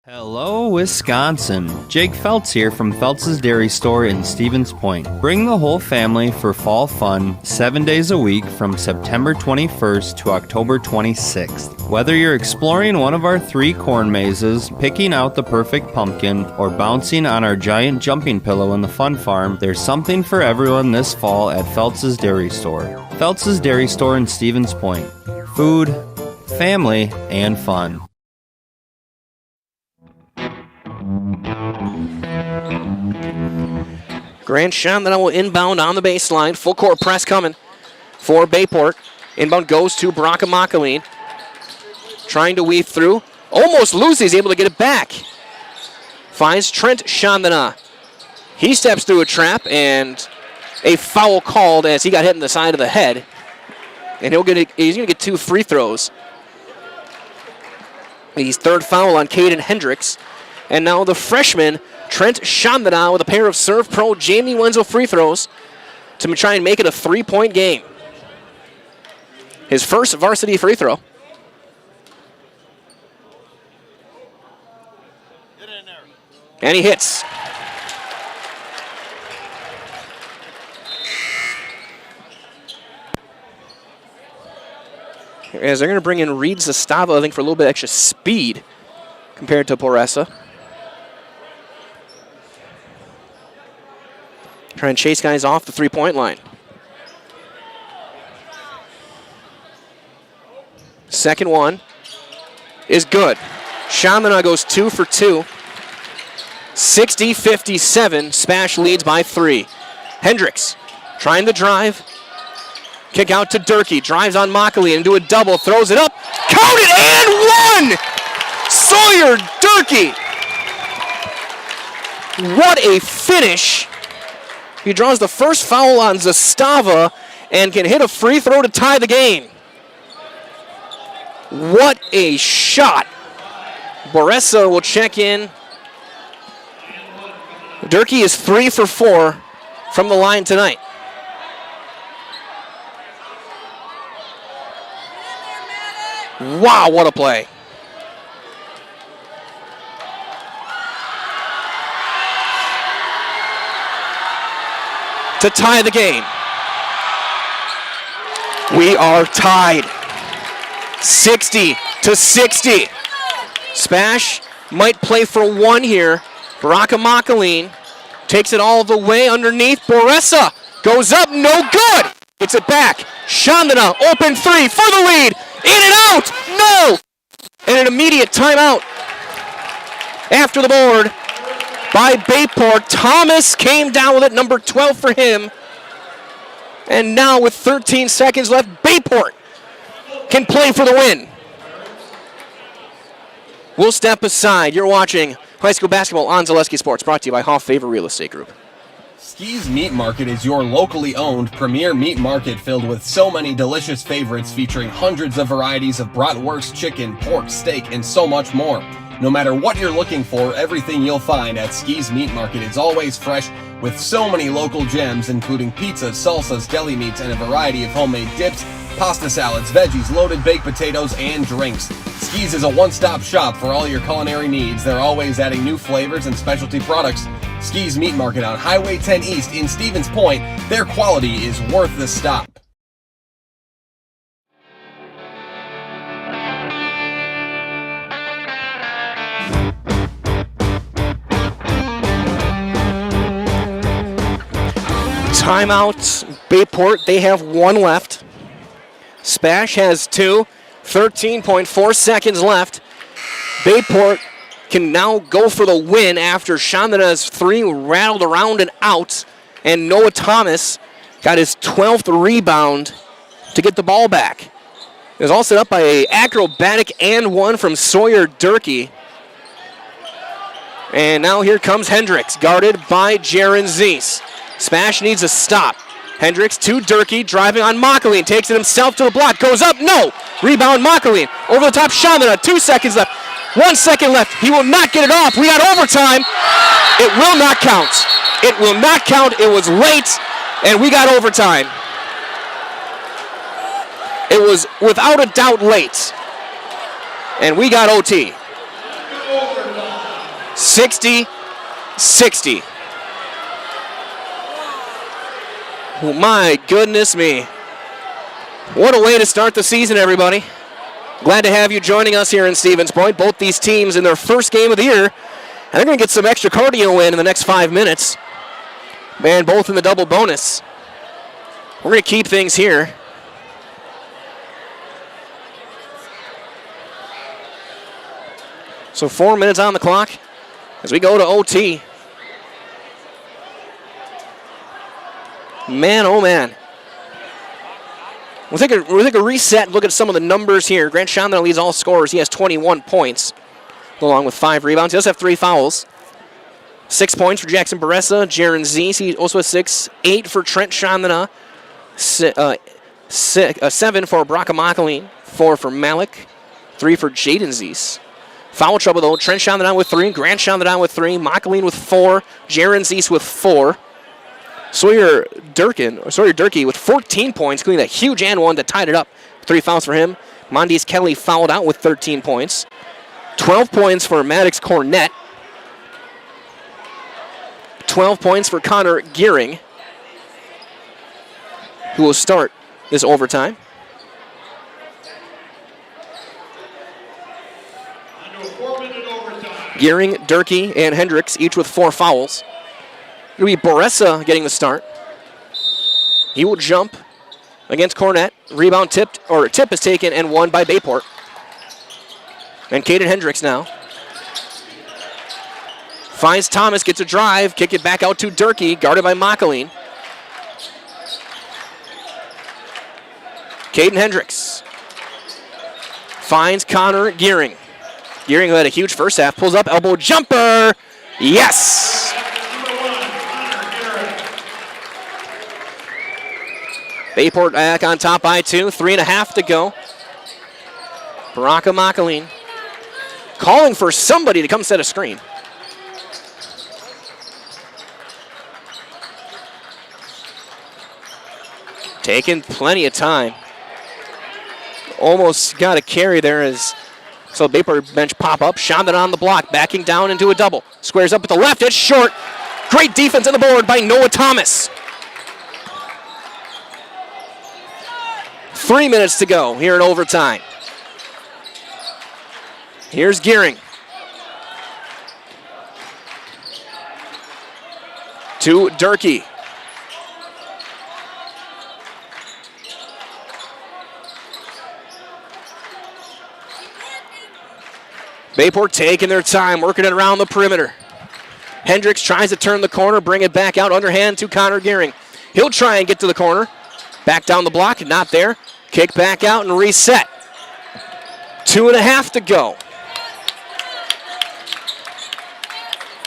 Hello, Wisconsin. Jake Feltz here from Feltz's Dairy Store in Stevens Point. Bring the whole family for fall fun 7 days a week from September 21st to October 26th. Whether you're exploring one of our 3 corn mazes, picking out the perfect pumpkin, or bouncing on our giant jumping pillow in the fun farm, there's something for everyone this fall at Feltz's Dairy Store. Feltz's Dairy Store in Stevens Point. Food, family, and fun. Grant Chandana will inbound on the baseline. Full court press coming for Bayport. Inbound goes to Brockamakaleen. Trying to weave through. Almost loses. He's able to get it back. Finds Trent Chandana. He steps through a trap and a foul called as he got hit in the side of the head. And he's going to get 2 free throws. His 3rd foul on Caden Hendricks. And now the freshman, Trent Chandana, with a pair of Serve Pro Jamie Wenzel free throws to try and make it a 3-point game. His first varsity free throw. And he hits. As they're going to bring in Reed Zastava, I think, for a little bit extra speed compared to Poressa. Try and chase guys off the 3-point line. Second one is good. Chandana goes 2 for 2. 60-57. SPASH leads by 3. Hendricks trying the drive. Kick out to Durkee. Drives on Mockley into a double. Throws it up. Count it and 1! Sawyer Durkee. What a finish. He draws the first foul on Zastava and can hit a free throw to tie the game. What a shot. Boressa will check in. Durkee is 3 for 4 from the line tonight. Wow, what a play. To tie the game. We are tied. 60-60. SPASH might play for 1 here. Brockamakaleen takes it all the way underneath. Boressa goes up, no good. Gets it back. Chandana, open 3 for the lead. In and out, no. And an immediate timeout. After the board by Bayport. Thomas came down with it, number 12 for him. And now with 13 seconds left, Bayport can play for the win. We'll step aside. You're watching high school basketball on Zaleski Sports, brought to you by Hoff Favor Real Estate Group. Ski's Meat Market is your locally owned premier meat market filled with so many delicious favorites featuring hundreds of varieties of bratwurst, chicken, pork, steak, and so much more. No matter what you're looking for, everything you'll find at Ski's Meat Market is always fresh with so many local gems including pizzas, salsas, deli meats, and a variety of homemade dips, pasta salads, veggies, loaded baked potatoes, and drinks. Ski's is a one-stop shop for all your culinary needs. They're always adding new flavors and specialty products. Ski's Meat Market on Highway 10 East in Stevens Point. Their quality is worth the stop. Timeout, Bayport. They have 1 left. SPASH has 2. 13.4 seconds left. Bayport can now go for the win after Chandana's 3 rattled around and out. And Noah Thomas got his 12th rebound to get the ball back. It was all set up by an acrobatic and 1 from Sawyer Durkee. And now here comes Hendricks, guarded by Jaron Zeese. SPASH needs a stop. Hendricks to Durkee, driving on Mockley, takes it himself to the block, goes up, no! Rebound Mockley, over the top Chandana, 2 seconds left, 1 second left, he will not get it off, we got overtime, it will not count. It will not count, it was late, and we got overtime. It was without a doubt late, and we got OT. 60-60. Oh, my goodness me. What a way to start the season, everybody. Glad to have you joining us here in Stevens Point. Both these teams in their first game of the year. And they're going to get some extra cardio in the next 5 minutes. Man, both in the double bonus. We're going to keep things here. So 4 minutes on the clock as we go to OT. Man, oh man. We'll take a reset and look at some of the numbers here. Grant Chandler leads all scorers. He has 21 points, along with 5 rebounds. He does have 3 fouls. 6 points for Jackson Baressa. Jaron Zeese, he also has 6. 8 for Trent Chandler. 7 for Braka Makaline. 4 for Malik. 3 for Jaden Zeese. Foul trouble, though. Trent Chandler with 3. Grant Chandler with 3. Makaline with 4. Jaron Zeese with 4. Sawyer Durkee with 14 points, including that huge and one that tied it up. 3 fouls for him. Mondes Kelly fouled out with 13 points. 12 points for Maddox Cornett. 12 points for Connor Gearing, who will start this overtime. Gearing, Durkee, and Hendricks, each with 4 fouls. It'll be Baressa getting the start. He will jump against Cornett. Rebound tip is taken and won by Bayport. And Caden Hendricks now. Finds Thomas, gets a drive, kick it back out to Durkee, guarded by Makaline. Caden Hendricks finds Connor Gearing. Gearing, who had a huge first half, pulls up, elbow jumper. Yes! Bayport back on top by 2, 3.5 to go. Baraka Makaline calling for somebody to come set a screen. Taking plenty of time. Almost got a carry there as so Bayport bench pop up. Shot on the block, backing down into a double. Squares up at the left, it's short. Great defense on the board by Noah Thomas. 3 minutes to go here in overtime. Here's Gearing. To Durkee. Bayport taking their time, working it around the perimeter. Hendricks tries to turn the corner, bring it back out underhand to Connor Gearing. He'll try and get to the corner. Back down the block, not there. Kick back out and reset. 2.5 to go.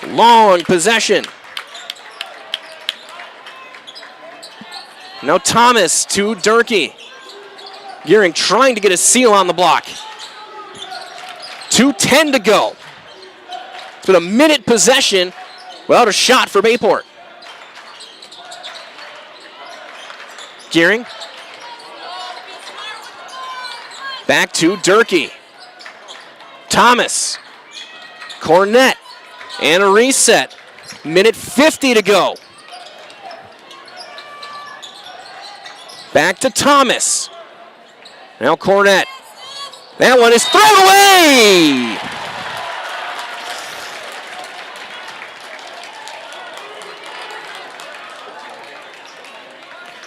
Long possession. Now Thomas to Durkee. Gearing trying to get a seal on the block. 2:10 to go. It's been a minute possession without a shot for Bayport. Gearing. Back to Durkee. Thomas. Cornett. And a reset. Minute 50 to go. Back to Thomas. Now Cornett. That one is thrown away!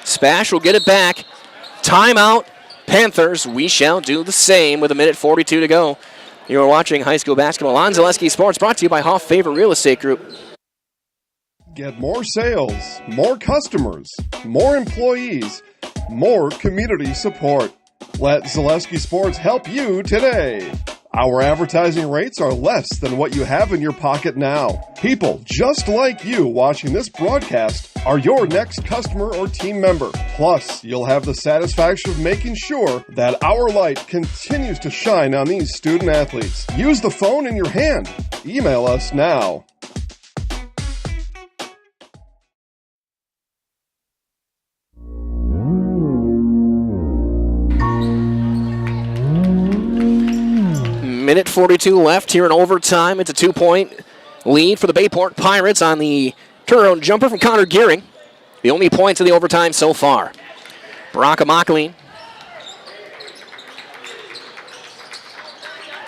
Spash will get it back. Timeout. Panthers, we shall do the same with 1:42 to go. You are watching high school basketball on Zaleski Sports, brought to you by Hoff Favor Real Estate Group. Get more sales, more customers, more employees, more community support. Let Zaleski Sports help you today. Our advertising rates are less than what you have in your pocket now. People just like you watching this broadcast are your next customer or team member. Plus, you'll have the satisfaction of making sure that our light continues to shine on these student athletes. Use the phone in your hand. Email us now. Minute 42 left here in overtime. It's a 2-point lead for the Bayport Pirates on the turnaround jumper from Connor Gearing. The only points in the overtime so far. Baraka Makaleen.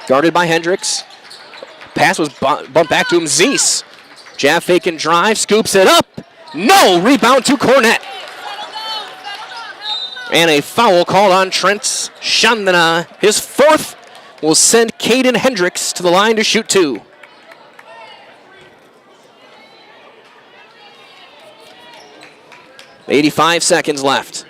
Guarded by Hendricks. Pass was bumped back to him. Zeese. Jab fake and drive. Scoops it up. No! Rebound to Cornett. And a foul called on Trent Chandana. His fourth will send Caden Hendricks to the line to shoot 2. .85 seconds left.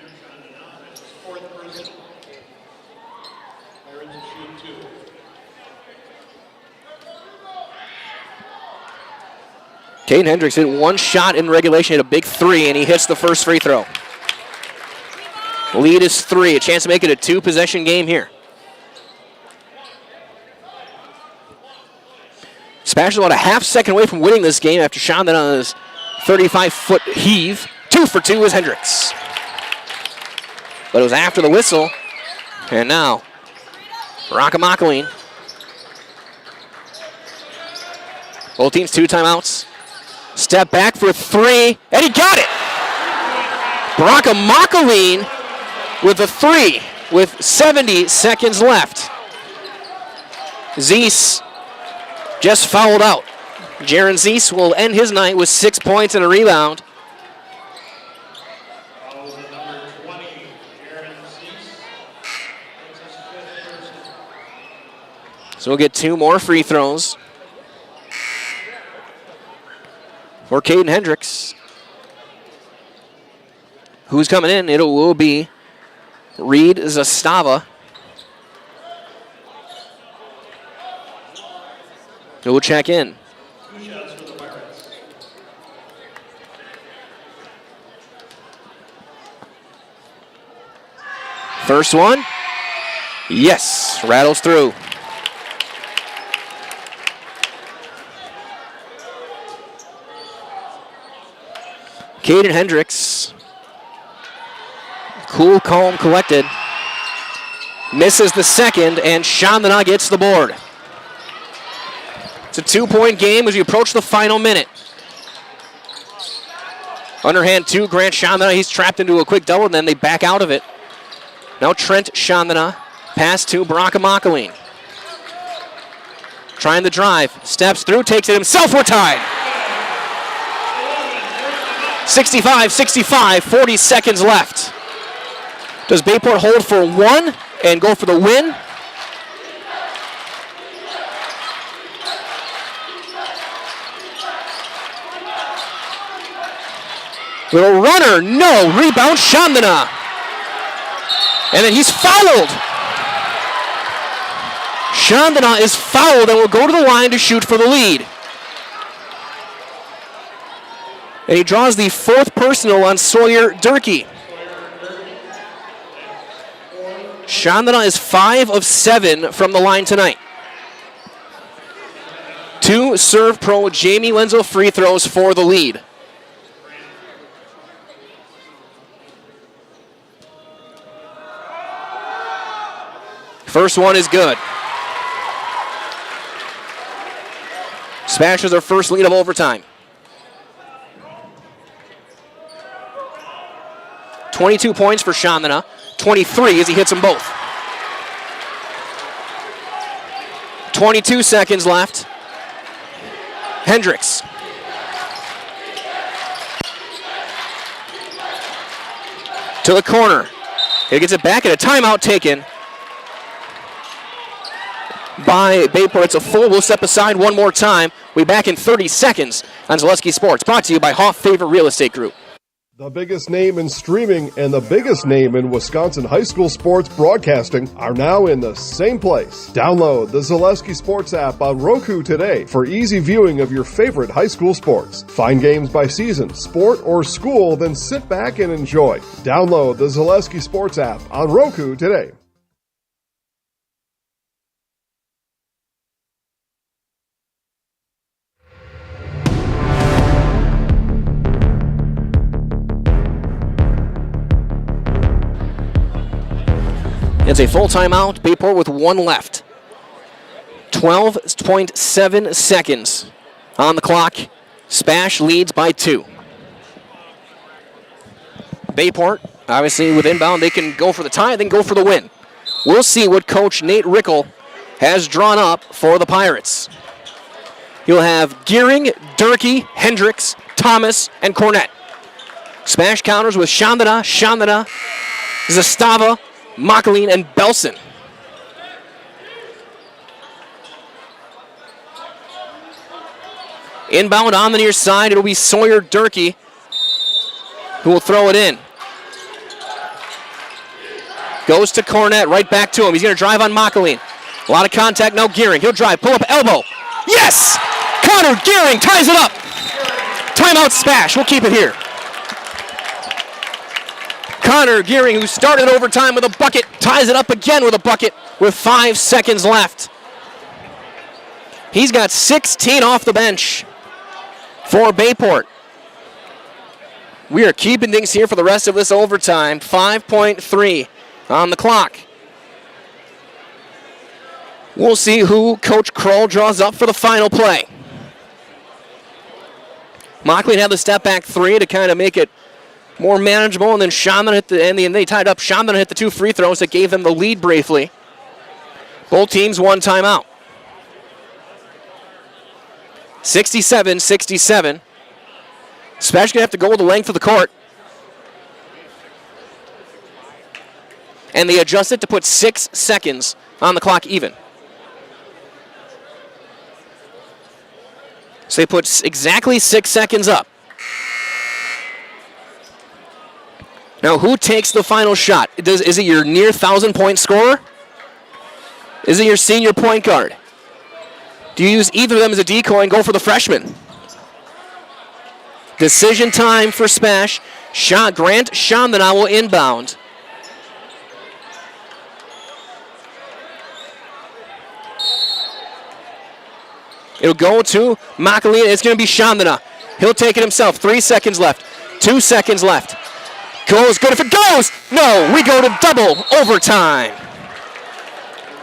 Caden Hendricks hit one shot in regulation, hit a big 3, and he hits the first free throw. Lead is 3, a chance to make it a 2-possession game here. SPASH is about a half second away from winning this game after Chandana's 35-foot heave. 2 for 2 is Hendricks. But it was after the whistle. And now, Baraka Makaleen. Both teams 2 timeouts. Step back for 3, and he got it! Baraka Makaleen with a 3 with 70 seconds left. Zeese just fouled out. Jaron Zeese will end his night with 6 points and a rebound. So we'll get 2 more free throws for Caden Hendricks. Who's coming in? It will be Reed Zastava. Who will check in? First one. Yes, rattles through. Caden Hendricks, cool, calm, collected, misses the second, and Chandana gets the board. It's a 2-point game as we approach the final minute. Underhand 2, Grant Chandana, he's trapped into a quick double, and then they back out of it. Now Trent Chandana, pass to Baraka Makaleen. Trying the drive, steps through, takes it himself, we're tied. 65-65, 40 seconds left. Does Bayport hold for 1 and go for the win? Little runner, no, rebound Chandana. And then he's fouled. Chandana is fouled and will go to the line to shoot for the lead. And he draws the 4th personal on Sawyer Durkee. Chandana is 5 of 7 from the line tonight. 2 Serve Pro Jamie Wenzel free throws for the lead. First one is good. SPASH has their first lead of overtime. 22 points for Chandana, 23 as he hits them both. 22 seconds left. Hendricks. To the corner. He gets it back and a timeout taken by Bayport. It's a full. We'll step aside one more time. We'll be back in 30 seconds on Zaleski Sports, brought to you by Hoff Favor Real Estate Group. The biggest name in streaming and the biggest name in Wisconsin high school sports broadcasting are now in the same place. Download the Zaleski Sports app on Roku today for easy viewing of your favorite high school sports. Find games by season, sport, or school, then sit back and enjoy. Download the Zaleski Sports app on Roku today. It's a full timeout. Bayport with 1 left. 12.7 seconds on the clock. SPASH leads by 2. Bayport, obviously with inbound, they can go for the tie, they can go for the win. We'll see what Coach Nate Rickel has drawn up for the Pirates. You'll have Gearing, Durkee, Hendricks, Thomas, and Cornett. SPASH counters with Chandana, Zastava, Makaline, and Belson. Inbound on the near side, it'll be Sawyer Durkee who will throw it in. Goes to Cornett, right back to him. He's going to drive on Makaline. A lot of contact, now Gearing. He'll drive, pull up, elbow. Yes! Connor Gearing ties it up. Timeout SPASH, we'll keep it here. Connor Gearing, who started overtime with a bucket, ties it up again with a bucket with 5 seconds left. He's got 16 off the bench for Bayport. We are keeping things here for the rest of this overtime. 5.3 on the clock. We'll see who Coach Kroll draws up for the final play. Makaline had the step back 3 to kind of make it more manageable, and then Shandana hit they tied up. Shandana hit the 2 free throws that gave them the lead briefly. Both teams one timeout. 67-67. SPASH going to have to go the length of the court. And they adjust it to put 6 seconds on the clock even. So they put exactly 6 seconds up. Now, who takes the final shot? Is it your near 1,000-point scorer? Is it your senior point guard? Do you use either of them as a decoy and go for the freshman? Decision time for SPASH. Grant Chandana will inbound. It'll go to Makaline. It's going to be Chandana. He'll take it himself. 3 seconds left. 2 seconds left. Goes good if it goes. No, we go to double overtime.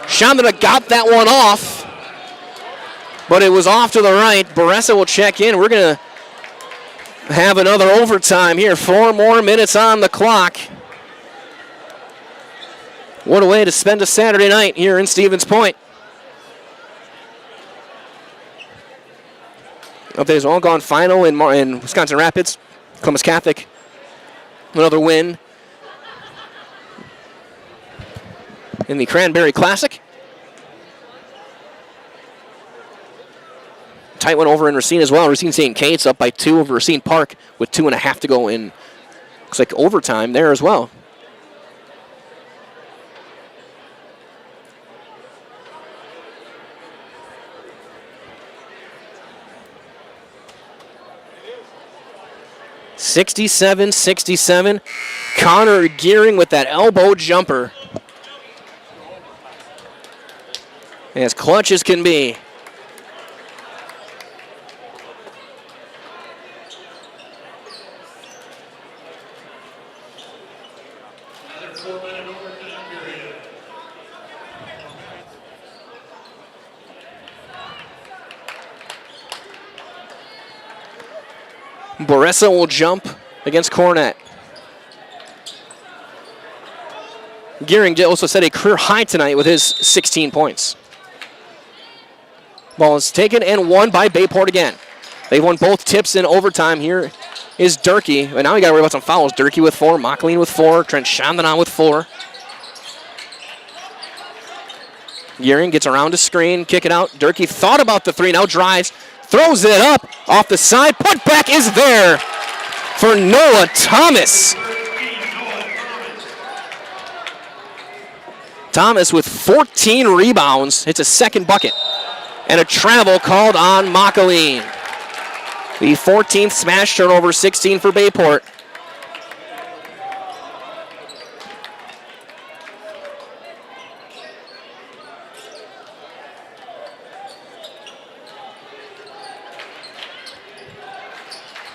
Chandana got that one off, but it was off to the right. Baressa will check in. We're going to have another overtime here. 4 more minutes on the clock. What a way to spend a Saturday night here in Stevens Point. Updates all gone final in Wisconsin Rapids. Columbus Catholic, another win in the Cranberry Classic. Tight one over in Racine as well. Racine St. Kate's up by 2 over Racine Park with 2.5 to go in. Looks like overtime there as well. (67-67). Connor Gearing with that elbow jumper. As clutch as can be. Baressa will jump against Cornett. Gearing also set a career high tonight with his 16 points. Ball is taken and won by Bayport again. They've won both tips in overtime. Here is Durkee. And now we got to worry about some fouls. Durkee with 4, Makaline with 4, Trent Chandana with 4. Gearing gets around a screen, kick it out. Durkee thought about the 3, now drives. Throws it up off the side. Put back is there for Noah Thomas. Thomas with 14 rebounds. Hits a second bucket. And a travel called on Makaline. The 14th SPASH turnover, 16 for Bayport.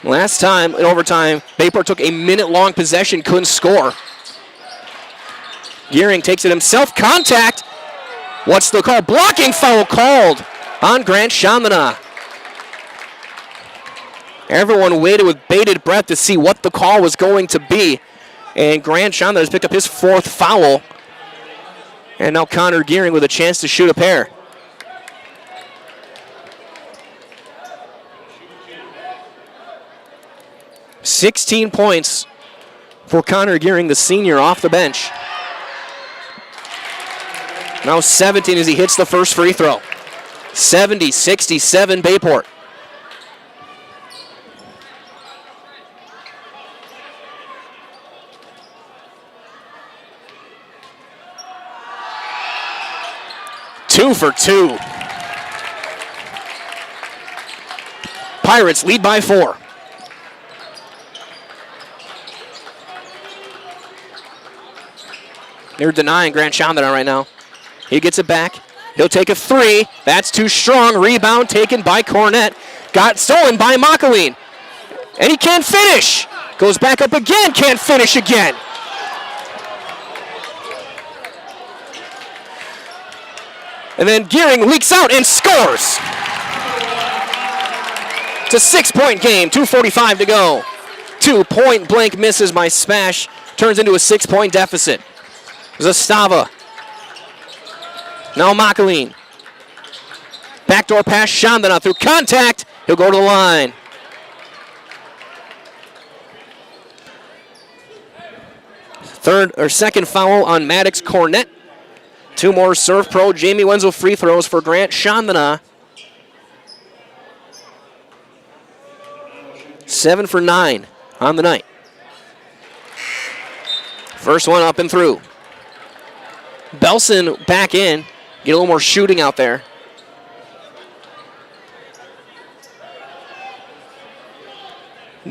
Last time in overtime, Bayport took a minute-long possession, couldn't score. Gearing takes it himself. Contact. What's the call? Blocking foul called on Grant Chandana. Everyone waited with bated breath to see what the call was going to be. And Grant Chandler has picked up his 4th foul. And now Connor Gearing with a chance to shoot a pair. $16 points for Connor Gearing, the senior, off the bench. Now 17 as he hits the first free throw. 70-67 Bayport. Two for two. Pirates lead by 4. They're denying Grant Chandler right now. He gets it back. He'll take a 3. That's too strong. Rebound taken by Cornett. Got stolen by Makaline. And he can't finish. Goes back up again. Can't finish again. And then Gearing leaks out and scores. It's a 6-point game. 2:45 to go. 2 point blank misses by SPASH. Turns into a 6-point deficit. Zastava. Now Makaline. Backdoor pass, Chandana through contact. He'll go to the line. Second foul on Maddox Cornett. 2 more Surf Pro Jamie Wenzel free throws for Grant Chandana. 7 for 9 on the night. First one up and through. Belson back in. Get a little more shooting out there.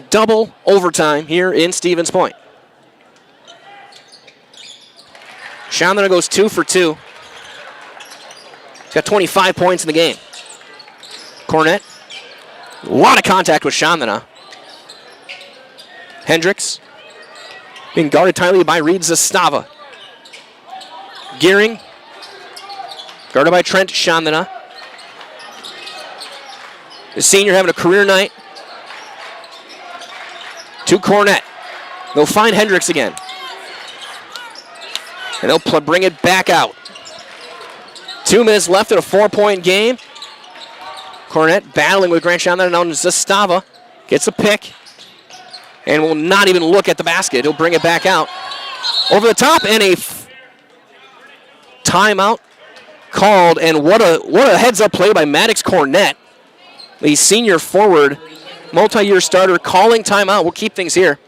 Double overtime here in Stevens Point. Chandler goes 2 for 2. He's got 25 points in the game. Cornett. A lot of contact with Chandler. Hendricks. Being guarded tightly by Reed Zastava. Gearing. Guarded by Trent Chandana. The senior having a career night. To Cornett. They'll find Hendricks again. And they'll bring it back out. 2 minutes left in a 4-point game. Cornett battling with Grant Chandler. Now Zastava gets a pick. And will not even look at the basket. He'll bring it back out. Over the top and a timeout called, and what a heads-up play by Maddox Cornett, the senior forward, multi-year starter, calling timeout. We'll keep things here.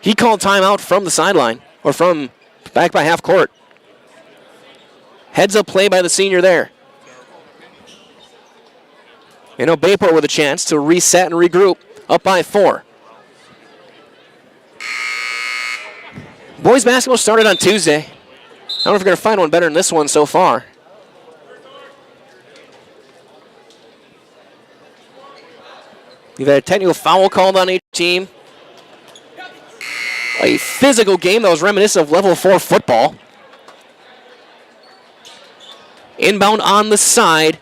He called timeout from the sideline, or from back by half court. Heads-up play by the senior there. You know, Bayport with a chance to reset and regroup, up by 4. Boys basketball started on Tuesday. I don't know if we're going to find one better than this one so far. You've had a technical foul called on each team. A physical game that was reminiscent of level 4 football. Inbound on the side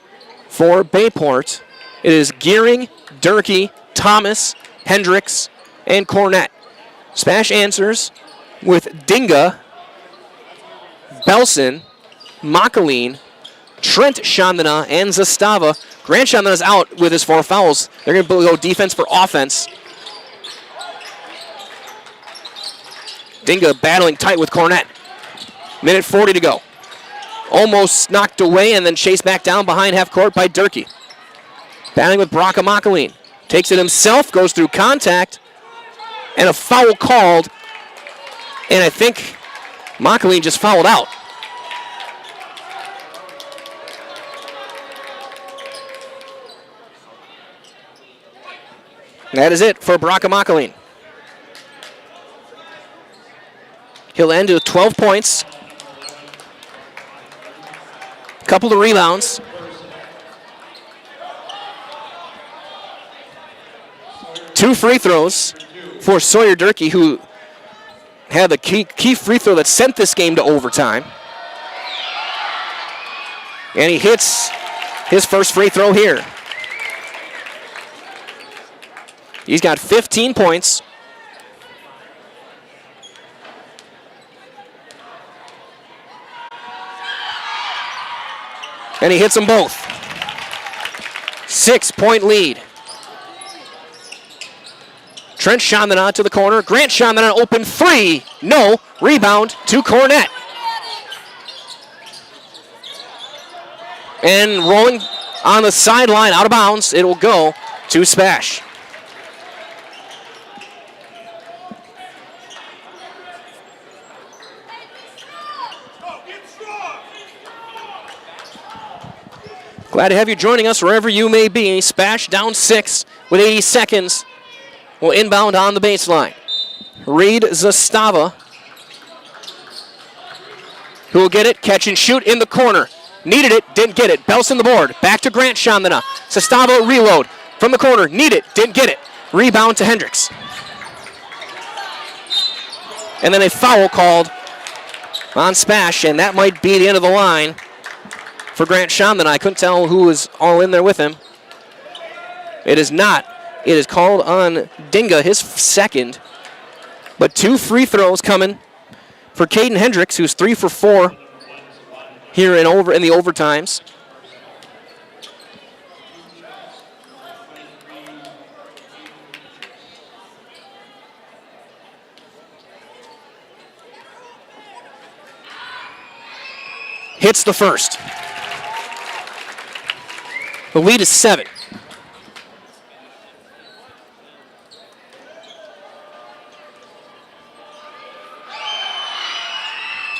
for Bayport. It is Gearing, Durkee, Thomas, Hendricks, and Cornett. SPASH answers with Dinga, Belson, Makaline, Trent Chandana, and Zastava. Grant Chandana's out with his 4 fouls. They're going to go defense for offense. Dinga battling tight with Cornett. Minute 40 to go. Almost knocked away and then chased back down behind half court by Durkee. Battling with Brock Makaline. Takes it himself, goes through contact, and a foul called. And I think Makaline just fouled out. That is it for Brock Makaline. He'll end with 12 points. A couple of rebounds. Two free throws for Sawyer Durkee, who had the key free throw that sent this game to overtime. And he hits his first free throw here. He's got 15 points. And he hits them both. 6-point lead. Trent Chandana to the corner. Grant Chandana open three. No. Rebound to Cornett. And rolling on the sideline, out of bounds, it will go to SPASH. Glad to have you joining us wherever you may be. SPASH down 6 with 80 seconds. Will inbound on the baseline. Reed Zastava, who will get it, catch and shoot in the corner. Needed it, didn't get it. Belson the board. Back to Grant Chandana. Zastava reload from the corner. Need it, didn't get it. Rebound to Hendricks. And then a foul called on SPASH, and that might be the end of the line for Grant Chandana. I couldn't tell who was all in there with him. It is not. It is called on Dinga, his second. But 2 free throws coming for Caden Hendricks, who's 3 for 4 here in the overtimes. Hits the first. The lead is 7.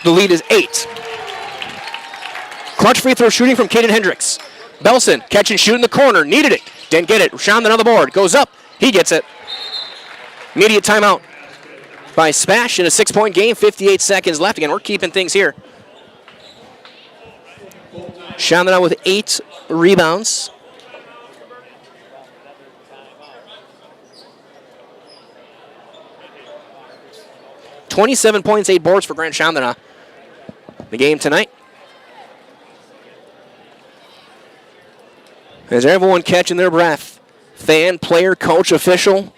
The lead is 8. Clutch free throw shooting from Caden Hendricks. Belson, catch and shoot in the corner. Needed it. Didn't get it. Rashawn on the board. Goes up. He gets it. Immediate timeout by SPASH in a 6-point game. 58 seconds left. Again, we're keeping things here. Chandana with 8 rebounds. .27 points, 8 boards for Grant Chandana. The game tonight. As everyone catching their breath. Fan, player, coach, official,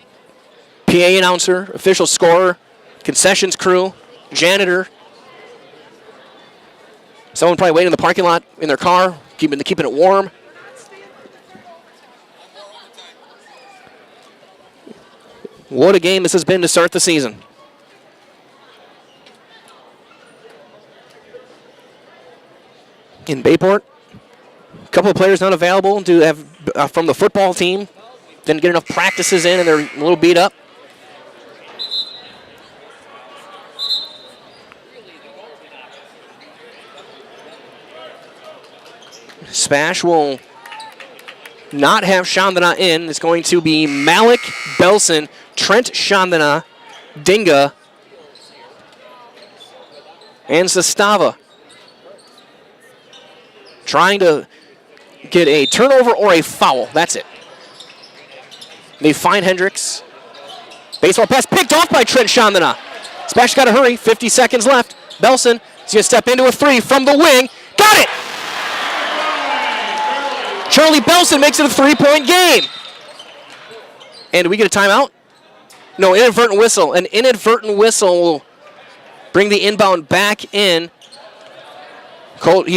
PA announcer, official scorer, concessions crew, janitor. Someone probably waiting in the parking lot in their car, keeping it warm. What a game this has been to start the season. In Bayport, a couple of players not available to have from the football team. Didn't get enough practices in, and they're a little beat up. SPASH will not have Chandana in. It's going to be Malik, Belson, Trent Chandana, Dinga, and Zastava. Trying to get a turnover or a foul. That's it. They find Hendricks. Baseball pass picked off by Trent Chandana. SPASH got to hurry. 50 seconds left. Belson is going to step into a 3 from the wing. Got it! Charlie Belson makes it a 3-point game. And do we get a timeout? No, inadvertent whistle. An inadvertent whistle will bring the inbound back in. Colt,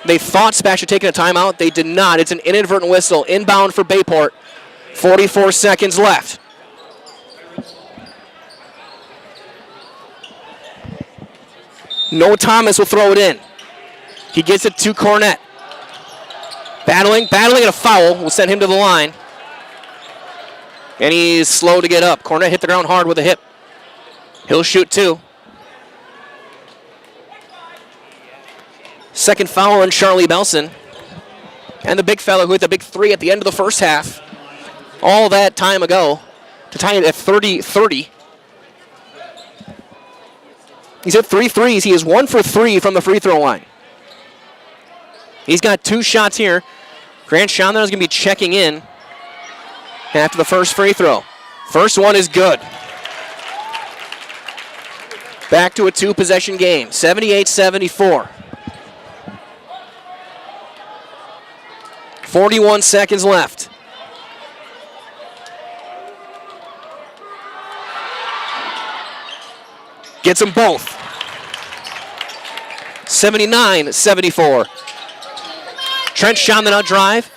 They thought SPASH had taken a timeout. They did not. It's an inadvertent whistle. Inbound for Bayport. 44 seconds left. Noah Thomas will throw it in. He gets it to Cornett. Battling, and a foul will send him to the line. And he's slow to get up. Cornett hit the ground hard with a hip. He'll shoot 2. Second foul on Charlie Belson. And the big fellow who hit the big 3 at the end of the first half. All that time ago to tie it at 30-30. He's hit 3 threes. He is 1 for 3 from the free throw line. He's got 2 shots here. Grant Chandana is going to be checking in after the first free throw. First one is good. Back to a 2-possession game, 78-74. 41 seconds left. Gets them both. 79-74. Trent Chandana drive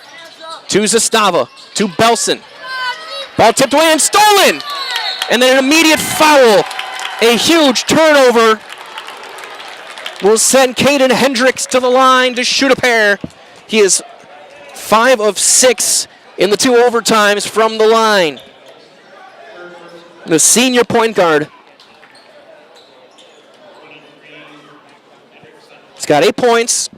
to Zastava, to Belson. Ball tipped away and stolen. And then an immediate foul. A huge turnover will send Caden Hendricks to the line to shoot a pair. He is 5 of 6 in the 2 overtimes from the line. The senior point guard. He's got 8 points.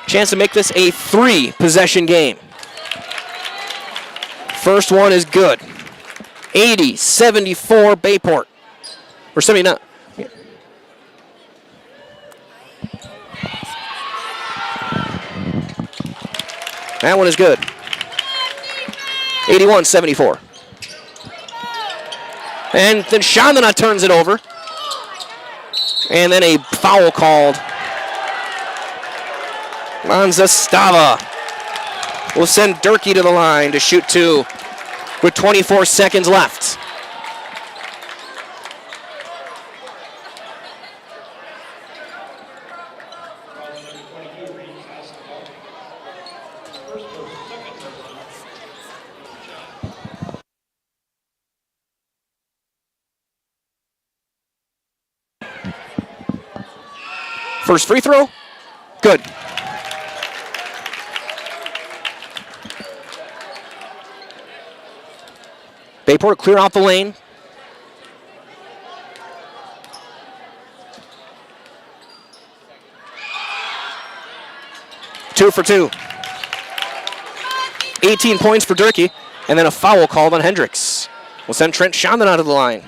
Chance to make this a 3-possession game. First one is good. 80-74 Bayport. Or 79. That one is good. 81-74. And then Chandana turns it over. And then a foul called on Zastava. Will send Durkee to the line to shoot 2 with 24 seconds left. First free throw, good. Bayport clear out the lane. Two for 2. 18 points for Durkee, and then a foul called on Hendricks. We'll send Trent Chandana to the line.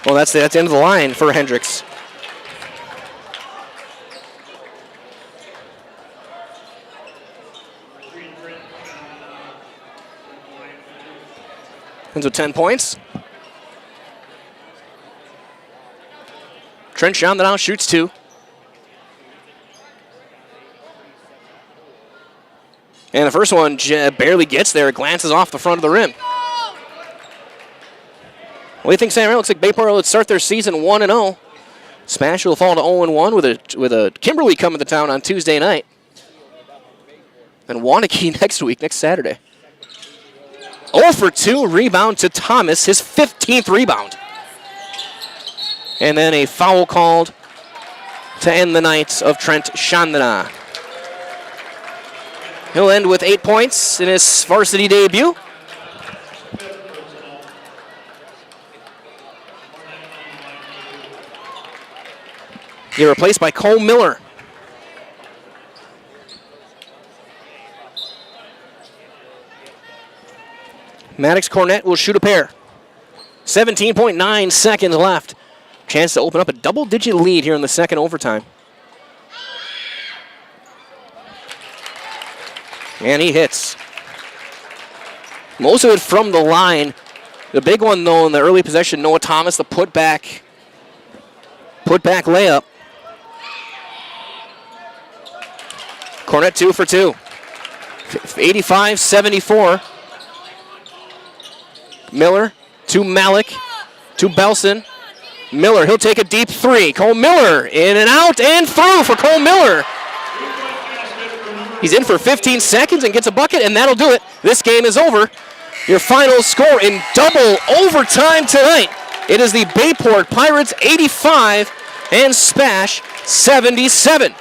Well, that's the end of the line for Hendricks. Ends with 10 points. Trent Chandana shoots 2. And the first one barely gets there. It glances off the front of the rim. What do you think, Sam? Looks like Bayport will start their season 1-0. Smash will fall to 0-1 with a Kimberly coming to town on Tuesday night. And Wanakee next Saturday. 0 for 2 rebound to Thomas, his 15th rebound. And then a foul called to end the night of Trent Chandana. He'll end with 8 points in his varsity debut. He's replaced by Cole Miller. Maddox Cornett will shoot a pair. 17.9 seconds left. Chance to open up a double-digit lead here in the second overtime. And he hits. Most of it from the line. The big one, though, in the early possession, Noah Thomas, the putback layup. Cornett 2 for 2. 85-74. Miller to Malik to Belson. Miller, he'll take a deep 3. Cole Miller in and out and through for Cole Miller. He's in for 15 seconds and gets a bucket, and that'll do it. This game is over. Your final score in double overtime tonight. It is the Bayport Pirates 85 and SPASH 77.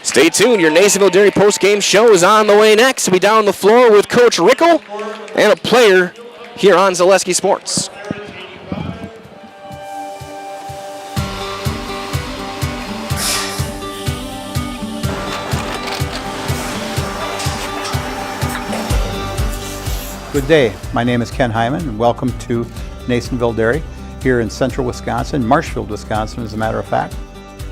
Stay tuned. Your Nasonville Dairy post-game show is on the way next. We'll be down the floor with Coach Rickle and a player here on Zaleski Sports. Good day. My name is Ken Hyman, and welcome to Nasonville Dairy here in central Wisconsin, Marshfield, Wisconsin, as a matter of fact.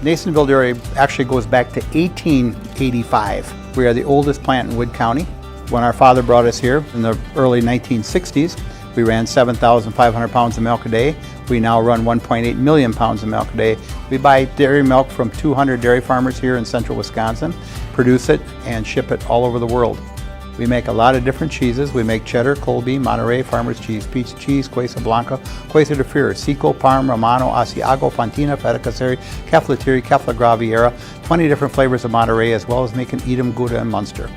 Nasonville Dairy actually goes back to 1885. We are the oldest plant in Wood County. When our father brought us here in the early 1960s, we ran 7,500 pounds of milk a day. We now run 1.8 million pounds of milk a day. We buy dairy milk from 200 dairy farmers here in central Wisconsin, produce it, and ship it all over the world. We make a lot of different cheeses. We make cheddar, Colby, Monterey, Farmer's Cheese, Peach Cheese, Quesa Blanca, Quesa de Freer, Seco, Parm, Romano, Asiago, Fontina, Feta Caseri, Cafetieri, Cafla Graviera, 20 different flavors of Monterey, as well as making Edam, Gouda, and Munster.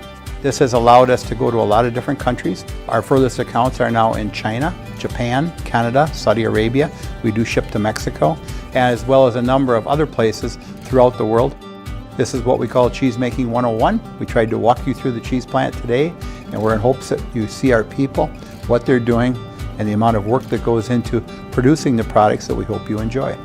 This has allowed us to go to a lot of different countries. Our furthest accounts are now in China, Japan, Canada, Saudi Arabia. We do ship to Mexico, as well as a number of other places throughout the world. This is what we call Cheese Making 101. We tried to walk you through the cheese plant today, and we're in hopes that you see our people, what they're doing, and the amount of work that goes into producing the products that we hope you enjoy.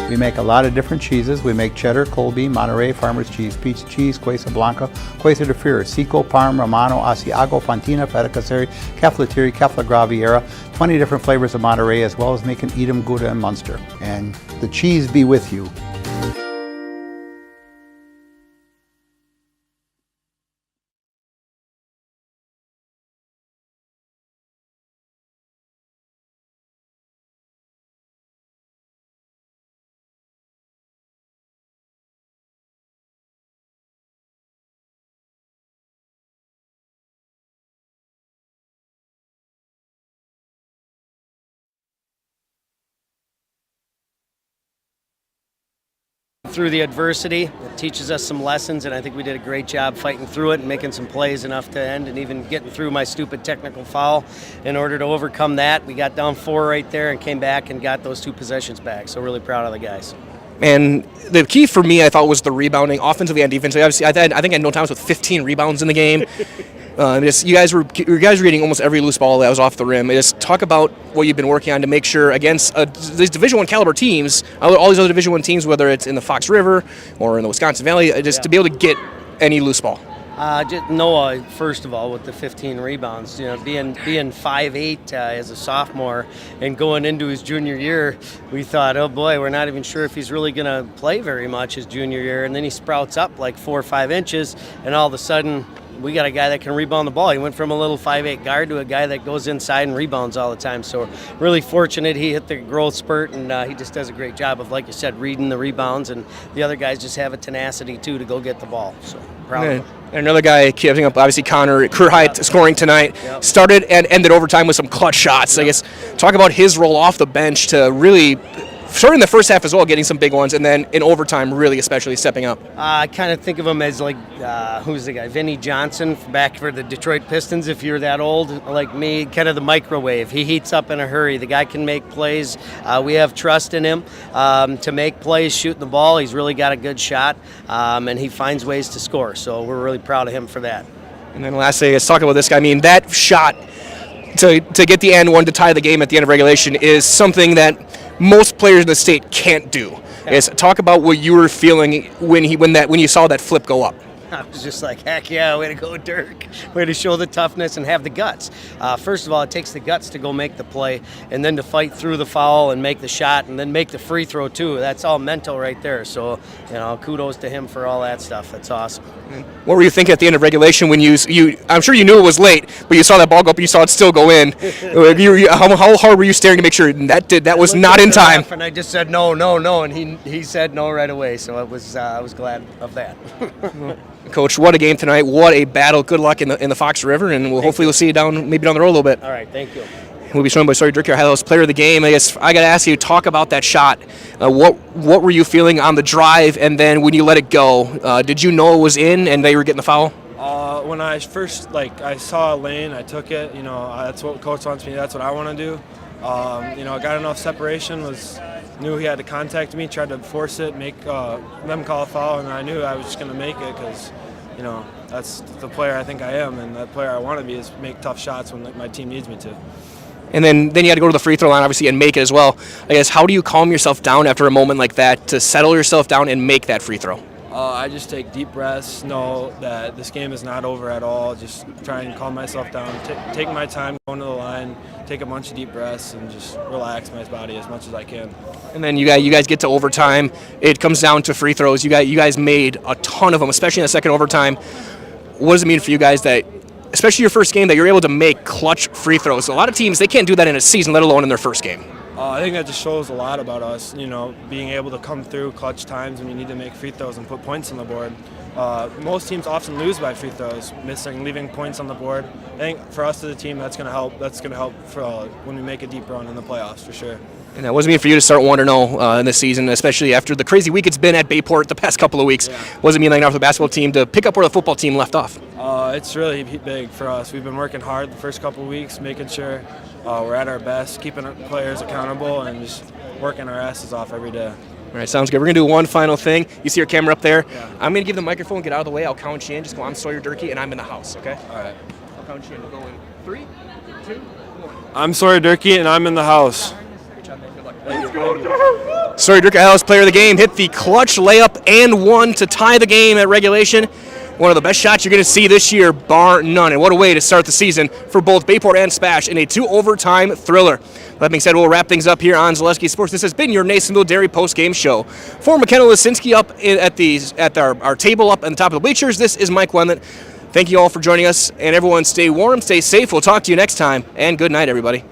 We make a lot of different cheeses. We make cheddar, Colby, Monterey, Farmer's Cheese, Peach Cheese, Quesa Blanca, Quesa de Freer, Seco, Parm, Romano, Asiago, Fontina, Feta Caseri, Cafetieri, Cafla Graviera, 20 different flavors of Monterey, as well as making Edam, Gouda, and Munster. And the cheese be with you. Through the adversity, it teaches us some lessons, and I think we did a great job fighting through it and making some plays enough to end, and even getting through my stupid technical foul in order to overcome that. We got down 4 right there and came back and got those 2 possessions back, so really proud of the guys. And the key for me, I thought, was the rebounding, offensively and defensively. Obviously, I think I had no times with 15 rebounds in the game. You guys were getting almost every loose ball that was off the rim. Just talk about what you've been working on to make sure against these Division I caliber teams, all these other Division I teams, whether it's in the Fox River or in the Wisconsin Valley, just to be able to get any loose ball. Noah, first of all, with the 15 rebounds, being 5'8" as a sophomore and going into his junior year, we thought, oh boy, we're not even sure if he's really going to play very much his junior year. And then he sprouts up like 4 or 5 inches, and all of a sudden, we got a guy that can rebound the ball. He went from a little 5'8" guard to a guy that goes inside and rebounds all the time. So really fortunate he hit the growth spurt, and he just does a great job of, like you said, reading the rebounds. And the other guys just have a tenacity, too, to go get the ball. So proud of him. And another guy keeping up, obviously, Connor, career high scoring tonight. Yep. Started and ended overtime with some clutch shots. Yep. I guess talk about his role off the bench to really, starting the first half as well, getting some big ones, and then in overtime, really especially stepping up. I kind of think of him as like, who's the guy? Vinnie Johnson, back for the Detroit Pistons, if you're that old like me, kind of the microwave. He heats up in a hurry. The guy can make plays. We have trust in him to make plays, shooting the ball. He's really got a good shot, and he finds ways to score. So we're really proud of him for that. And then lastly, let's talk about this guy. I mean, that shot to get the and one to tie the game at the end of regulation is something that most players in the state can't do. Yes, talk about what you were feeling when you saw that flip go up. I was just like, heck yeah, way to go, Dirk. Way to show the toughness and have the guts. First of all, it takes the guts to go make the play, and then to fight through the foul and make the shot, and then make the free throw too. That's all mental right there. So, kudos to him for all that stuff. That's awesome. What were you thinking at the end of regulation when you I'm sure you knew it was late, but you saw that ball go up and you saw it still go in. How hard were you staring to make sure that was not in time? And I just said no, and he said no right away. So I was glad of that. Coach, what a game tonight! What a battle! Good luck in the Fox River, and hopefully we'll see you maybe down the road a little bit. All right, thank you. We'll be shown by Sawyer Dirk, our highlights player of the game. I guess I got to ask you, talk about that shot. What were you feeling on the drive, and then when you let it go? Did you know it was in and they were getting the foul? When I first I saw a lane, I took it. That's what coach wants me. That's what I want to do. Got enough separation. Knew he had to contact me. Tried to force it, make them call a foul, and I knew I was just going to make it because, that's the player I think I am, and that player I want to be is make tough shots when my team needs me to. And then you had to go to the free throw line, obviously, and make it as well. I guess, how do you calm yourself down after a moment like that to settle yourself down and make that free throw? I just take deep breaths, know that this game is not over at all. Just try and calm myself down, take my time going to the line, take a bunch of deep breaths, and just relax my body as much as I can. And then you guys get to overtime. It comes down to free throws. You guys made a ton of them, especially in the second overtime. What does it mean for you guys that, especially your first game, that you're able to make clutch free throws? A lot of teams, they can't do that in a season, let alone in their first game. I think that just shows a lot about us, being able to come through clutch times when you need to make free throws and put points on the board. Most teams often lose by free throws, leaving points on the board. I think for us as a team, that's going to help. That's going to help for when we make a deep run in the playoffs, for sure. And that wasn't mean for you to start 1-0 in this season, especially after the crazy week it's been at Bayport the past couple of weeks. Yeah. Wasn't mean like now for the basketball team to pick up where the football team left off. It's really big for us. We've been working hard the first couple of weeks, making sure we're at our best, keeping our players accountable, and just working our asses off every day. All right, sounds good. We're going to do one final thing. You see your camera up there? Yeah. I'm going to give the microphone, get out of the way. I'll count you in. Just go, I'm Sawyer Durkee, and I'm in the house, okay? All right. I'll count you in. We'll go in 3, 2, 1. I'm Sawyer Durkee, and I'm in the house. Sawyer Durkee, highlights player of the game, hit the clutch layup and one to tie the game at regulation. One of the best shots you're going to see this year, bar none. And what a way to start the season for both Bayport and SPASH in a 2-overtime thriller. That being said, we'll wrap things up here on Zaleski Sports. This has been your Nasonville Dairy post-game show. For McKenna Lisinski up at our table up on the top of the bleachers, this is Mike Wendlandt. Thank you all for joining us, and everyone stay warm, stay safe. We'll talk to you next time, and good night, everybody.